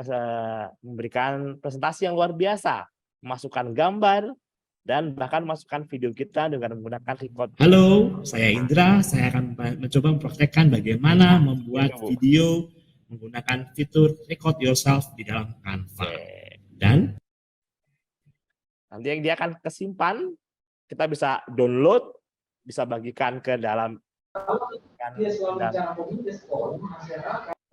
presentasi yang luar biasa, memasukkan gambar, dan bahkan masukkan video kita dengan menggunakan record. Halo, saya Indra. Saya akan mencoba mempraktekkan bagaimana membuat video menggunakan fitur record yourself di dalam Canva. Dan nanti yang dia akan kesimpan, kita bisa download, bisa bagikan ke dalam,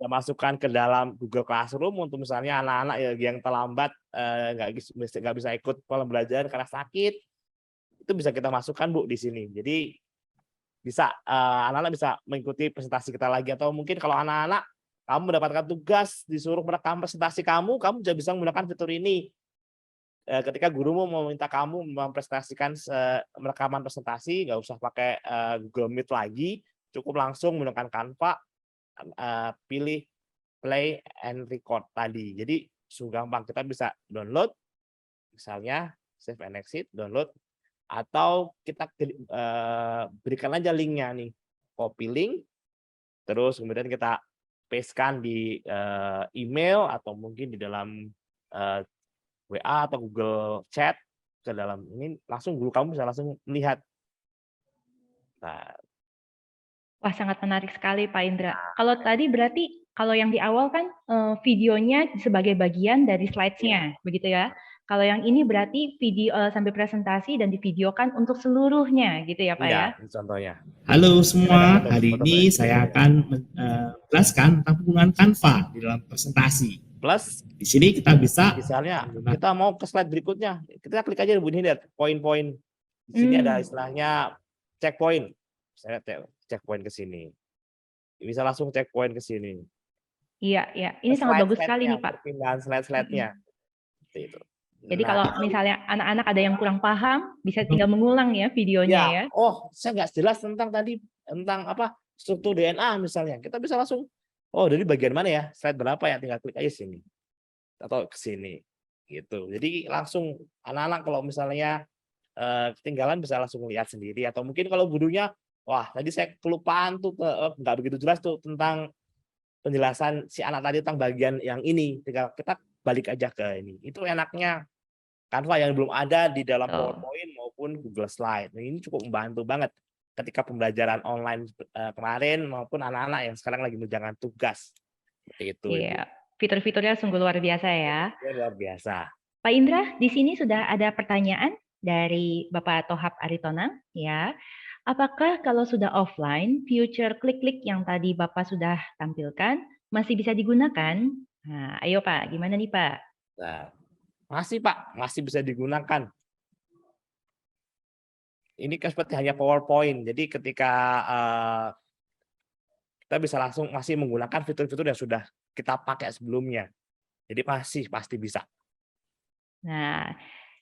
masukkan ke dalam Google Classroom untuk misalnya anak-anak yang terlambat nggak bisa ikut pembelajaran karena sakit, itu bisa kita masukkan Bu di sini. Jadi bisa anak-anak bisa mengikuti presentasi kita lagi, atau mungkin kalau anak-anak kamu mendapatkan tugas disuruh merekam presentasi kamu juga bisa menggunakan fitur ini. Ketika gurumu meminta kamu mempresentasikan merekaman presentasi, nggak usah pakai Google Meet lagi, cukup langsung menggunakan Canva, pilih play and record tadi. Jadi gampang, kita bisa download, misalnya save and exit, download, atau kita berikan aja linknya nih, copy link, terus kemudian kita pastekan di email atau mungkin di dalam WA atau Google Chat, ke dalam ini, langsung guru kamu bisa langsung melihat. Nah, Wah, sangat menarik sekali Pak Indra. Kalau tadi berarti kalau yang di awal kan videonya sebagai bagian dari slides-nya, begitu ya. Kalau yang ini berarti video sambil presentasi dan divideokan untuk seluruhnya, gitu ya Pak iya, ya. ini contohnya. Halo Ada semua, foto, hari foto, ini Pak. saya akan menjelaskan tentang penggunaan Canva di dalam presentasi. Plus, Di sini kita bisa misalnya menggunakan kita mau ke slide berikutnya, kita klik aja Bu, ini lihat poin-poin. Di sini ada istilahnya checkpoint. Saya checkpoint ke sini. Bisa langsung checkpoint ke sini. Iya, iya. Ini sangat bagus sekali nih Pak. Perpindahan slide-slide-nya. Seperti itu. Jadi kalau misalnya anak-anak ada yang kurang paham, bisa tinggal mengulang ya videonya ya. Oh, saya nggak jelas tentang tadi, tentang apa, struktur DNA misalnya. Kita bisa langsung, oh dari bagian mana ya, slide berapa ya, tinggal klik aja sini. Atau ke sini. Gitu. Jadi langsung anak-anak kalau misalnya ketinggalan bisa langsung lihat sendiri. Atau mungkin kalau gurunya, wah tadi saya kelupaan tuh, nggak begitu jelas tuh tentang penjelasan si anak tadi tentang bagian yang ini. Tinggal kita balik aja ke ini. Itu enaknya Canva yang belum ada di dalam PowerPoint maupun Google Slide. Nah, ini cukup membantu banget ketika pembelajaran online kemarin maupun anak-anak yang sekarang lagi mengerjakan tugas. Seperti itu, Ibu. Iya, fitur-fiturnya sungguh luar biasa ya. Ya, luar biasa. Pak Indra, di sini sudah ada pertanyaan dari Bapak Tohab Aritonang ya. Apakah kalau sudah offline, future klik-klik yang tadi Bapak sudah tampilkan masih bisa digunakan? Nah, ayo Pak, gimana nih Pak? Nah, masih Pak, masih bisa digunakan. Ini kan seperti hanya PowerPoint. Jadi ketika kita bisa langsung masih menggunakan fitur-fitur yang sudah kita pakai sebelumnya. Jadi pasti bisa. Nah,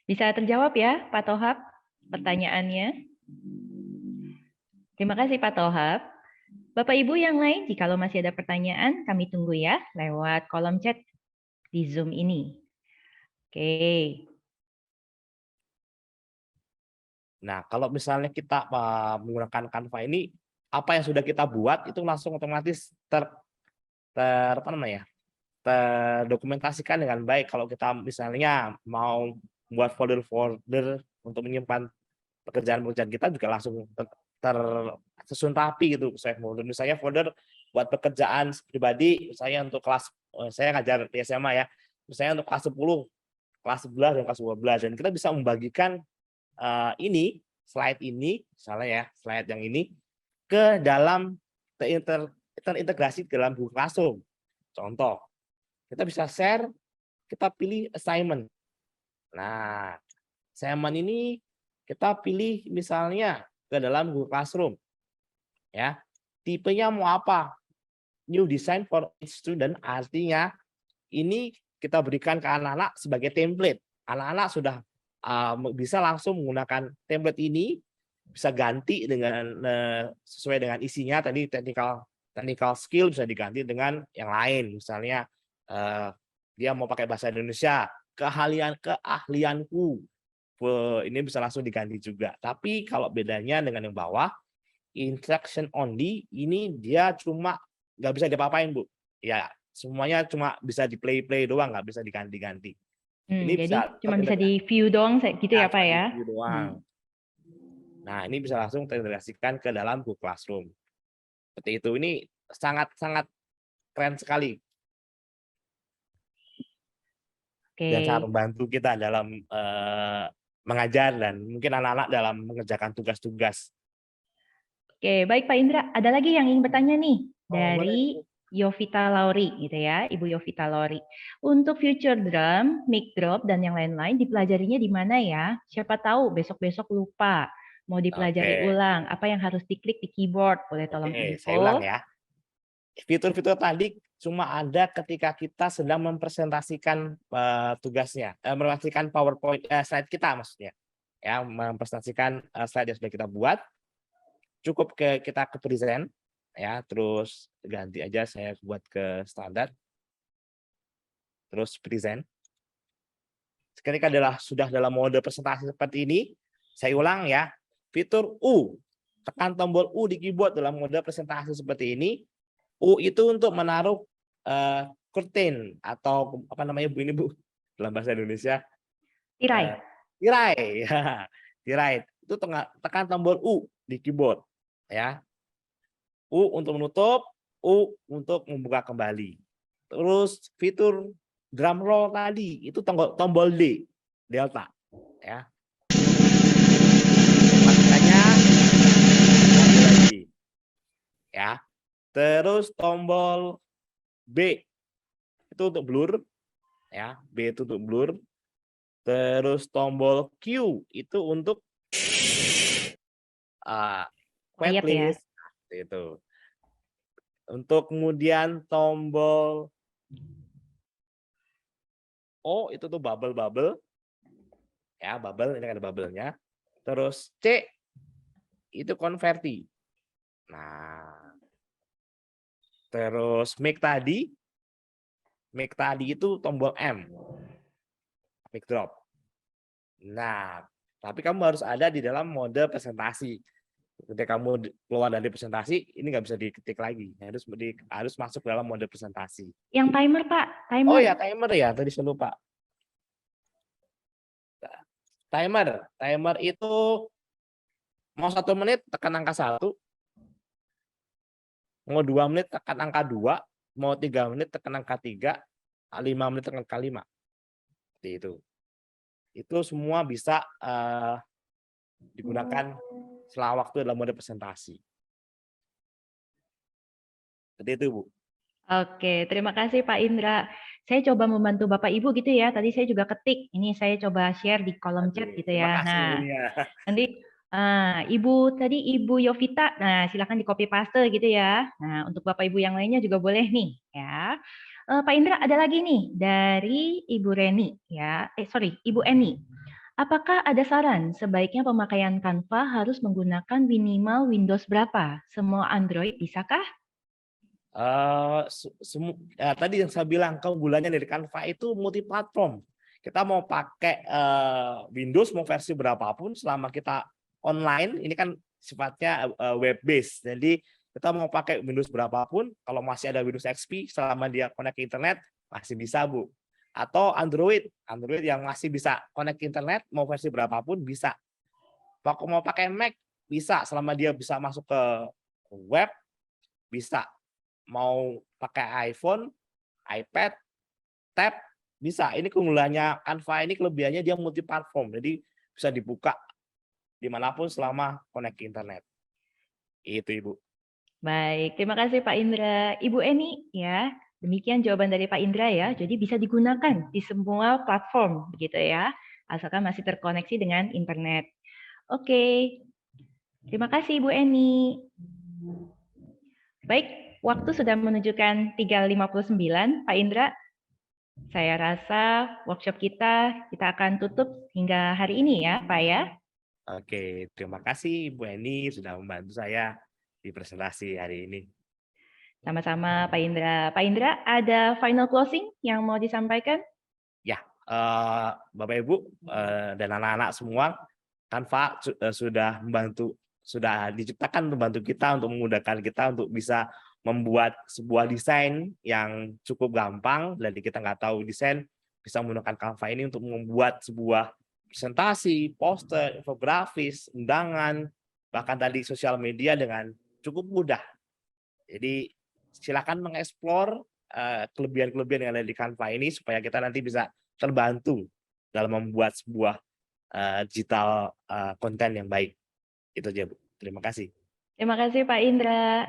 bisa terjawab ya Pak Tohab pertanyaannya? Terima kasih Pak Tohab. Bapak Ibu yang lain, jika masih ada pertanyaan, kami tunggu ya lewat kolom chat di Zoom ini. Oke. Nah, kalau misalnya kita menggunakan Canva ini, apa yang sudah kita buat itu langsung otomatis terdokumentasikan dengan baik. Kalau kita misalnya mau buat folder-folder untuk menyimpan pekerjaan-pekerjaan kita juga langsung tersusun rapi gitu. Misalnya folder buat pekerjaan pribadi, misalnya untuk kelas, saya ngajar di SMA ya, misalnya untuk kelas 10, kelas 11 dan kelas 12, dan kita bisa membagikan ini slide ini misalnya ya, slide yang ini ke dalam terintegrasi ke dalam Google Classroom. Contoh, kita bisa share, kita pilih assignment. Nah, assignment ini kita pilih misalnya ke dalam Google Classroom. Ya, tipenya mau apa? New design for each student, artinya ini kita berikan ke anak-anak sebagai template. Anak-anak sudah bisa langsung menggunakan template ini, bisa ganti dengan sesuai dengan isinya. Tadi technical skill bisa diganti dengan yang lain. Misalnya dia mau pakai bahasa Indonesia, keahlianku, ini bisa langsung diganti juga. Tapi kalau bedanya dengan yang bawah, instruction only, ini dia cuma nggak bisa diapa-apain, Bu. Ya, semuanya cuma bisa di play doang, nggak bisa diganti-ganti. Ini Jadi bisa cuma bisa di view doang gitu ya Pak ya? doang. Nah, ini bisa langsung terintegrasikan ke dalam Google Classroom. Seperti itu. Ini sangat-sangat keren sekali. Dan sangat membantu kita dalam mengajar dan mungkin anak-anak dalam mengerjakan tugas-tugas. Oke, baik Pak Indra. Ada lagi yang ingin bertanya nih dari Yovita Lauri gitu ya, Ibu Yovita Lauri. Untuk future drum, mic drop dan yang lain-lain dipelajarinya di mana ya? Siapa tahu besok-besok lupa mau dipelajari ulang. Apa yang harus diklik di keyboard? Boleh tolong info? Saya ulang ya. Fitur-fitur tadi cuma ada ketika kita sedang mempresentasikan tugasnya, mempresentasikan PowerPoint slide kita maksudnya. Ya, mempresentasikan slide yang sudah kita buat. Cukup kita ke present ya, terus ganti aja saya buat ke standar. Terus present. Ketika sudah dalam mode presentasi seperti ini, saya ulang ya. Fitur U, tekan tombol U di keyboard dalam mode presentasi seperti ini. U itu untuk menaruh curtain atau apa namanya Bu ini Bu dalam bahasa Indonesia? Tirai. tirai. Ya, tirai. Itu tekan tombol U di keyboard. Ya. U untuk menutup, U untuk membuka kembali. Terus fitur drum roll tadi itu tombol D, delta. Ya. Makanya lagi. Ya. Terus tombol B itu untuk blur, ya. B itu untuk blur. Terus tombol Q itu untuk quiet Quiet ya. please. Itu. Untuk kemudian tombol O itu tuh bubble, ya bubble, ini ada bubble-nya. Terus C itu konverti. Nah, terus mic tadi itu tombol M, mic drop. Nah, tapi kamu harus ada di dalam mode presentasi. Ketika kamu keluar dari presentasi, ini nggak bisa diketik lagi, harus masuk dalam mode presentasi. Yang timer Pak, timer. Oh ya, timer ya, tadi saya lupa. Timer itu mau 1 menit tekan angka 1, mau 2 menit tekan angka 2, mau 3 menit tekan angka 3, 5 menit tekan angka 5. Seperti itu. Itu semua bisa digunakan selama waktu dalam mode presentasi. Seperti itu, Bu. Oke, terima kasih Pak Indra. Saya coba membantu Bapak Ibu gitu ya. Tadi saya juga ketik. Ini saya coba share di kolom chat gitu Terima ya. kasih, Nah, Bunia. nanti Ibu Yovita, nah silakan di copy paste gitu ya. Nah, untuk Bapak Ibu yang lainnya juga boleh nih ya. Pak Indra ada lagi nih dari Ibu Reni ya. Ibu Eni. Apakah ada saran sebaiknya pemakaian Canva harus menggunakan minimal Windows berapa? Semua Android bisakah? Tadi yang saya bilang keunggulannya dari Canva itu multi platform. Kita mau pakai Windows mau versi berapapun selama kita online, ini kan sifatnya web based. Jadi kita mau pakai Windows berapapun, kalau masih ada Windows XP selama dia connect ke internet masih bisa, Bu. Atau Android yang masih bisa connect ke internet mau versi berapapun bisa. Mau pakai Mac bisa selama dia bisa masuk ke web bisa. Mau pakai iPhone, iPad, tab bisa. Ini keunggulannya Canva ini, kelebihannya dia multi platform. Jadi bisa dibuka dimanapun selama connect ke internet. Itu, Ibu. Baik, terima kasih Pak Indra. Ibu Eni ya, demikian jawaban dari Pak Indra ya. Jadi bisa digunakan di semua platform begitu ya, asalkan masih terkoneksi dengan internet. Oke, terima kasih Ibu Eni. Baik, waktu sudah menunjukkan 3.59, Pak Indra. Saya rasa workshop kita akan tutup hingga hari ini ya, Pak ya. Oke, terima kasih Ibu Eni sudah membantu saya di presentasi hari ini. Sama-sama Pak Indra. Pak Indra, ada final closing yang mau disampaikan? Ya, Bapak Ibu dan anak-anak semua, Canva sudah diciptakan membantu kita untuk memudahkan kita untuk bisa membuat sebuah desain yang cukup gampang. Jadi kita nggak tahu desain, bisa menggunakan Canva ini untuk membuat sebuah presentasi, poster, infografis, undangan, bahkan tadi sosial media dengan cukup mudah. Jadi silakan mengeksplor kelebihan-kelebihan yang ada di Canva ini supaya kita nanti bisa terbantu dalam membuat sebuah digital konten yang baik. Itu aja, Bu. Terima kasih. Terima kasih Pak Indra.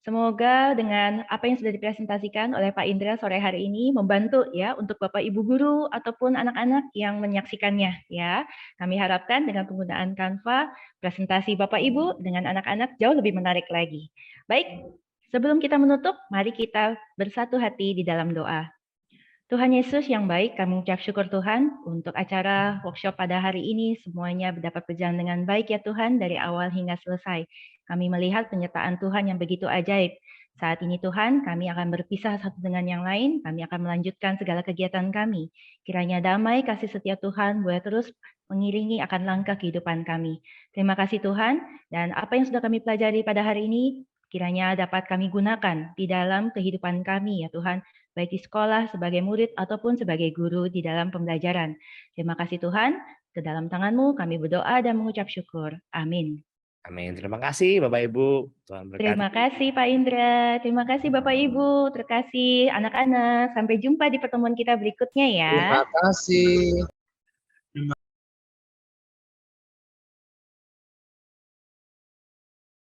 Semoga dengan apa yang sudah dipresentasikan oleh Pak Indra sore hari ini membantu ya untuk Bapak Ibu guru ataupun anak-anak yang menyaksikannya ya. Kami harapkan dengan penggunaan Canva, presentasi Bapak Ibu dengan anak-anak jauh lebih menarik lagi. Baik, sebelum kita menutup, mari kita bersatu hati di dalam doa. Tuhan Yesus yang baik, kami ucap syukur Tuhan untuk acara workshop pada hari ini semuanya dapat berjalan dengan baik ya Tuhan dari awal hingga selesai. Kami melihat penyertaan Tuhan yang begitu ajaib. Saat ini Tuhan, kami akan berpisah satu dengan yang lain, kami akan melanjutkan segala kegiatan kami. Kiranya damai, kasih setia Tuhan boleh terus mengiringi akan langkah kehidupan kami. Terima kasih Tuhan, dan apa yang sudah kami pelajari pada hari ini, kiranya dapat kami gunakan di dalam kehidupan kami ya Tuhan, baik di sekolah, sebagai murid, ataupun sebagai guru di dalam pembelajaran. Terima kasih Tuhan, Ke dalam tangan-Mu kami berdoa dan mengucap syukur. Amin. Amin. Terima kasih Bapak Ibu. Tuhan berkati. Terima kasih Pak Indra. Terima kasih Bapak Ibu. Terima kasih anak-anak. Sampai jumpa di pertemuan kita berikutnya ya. Terima kasih.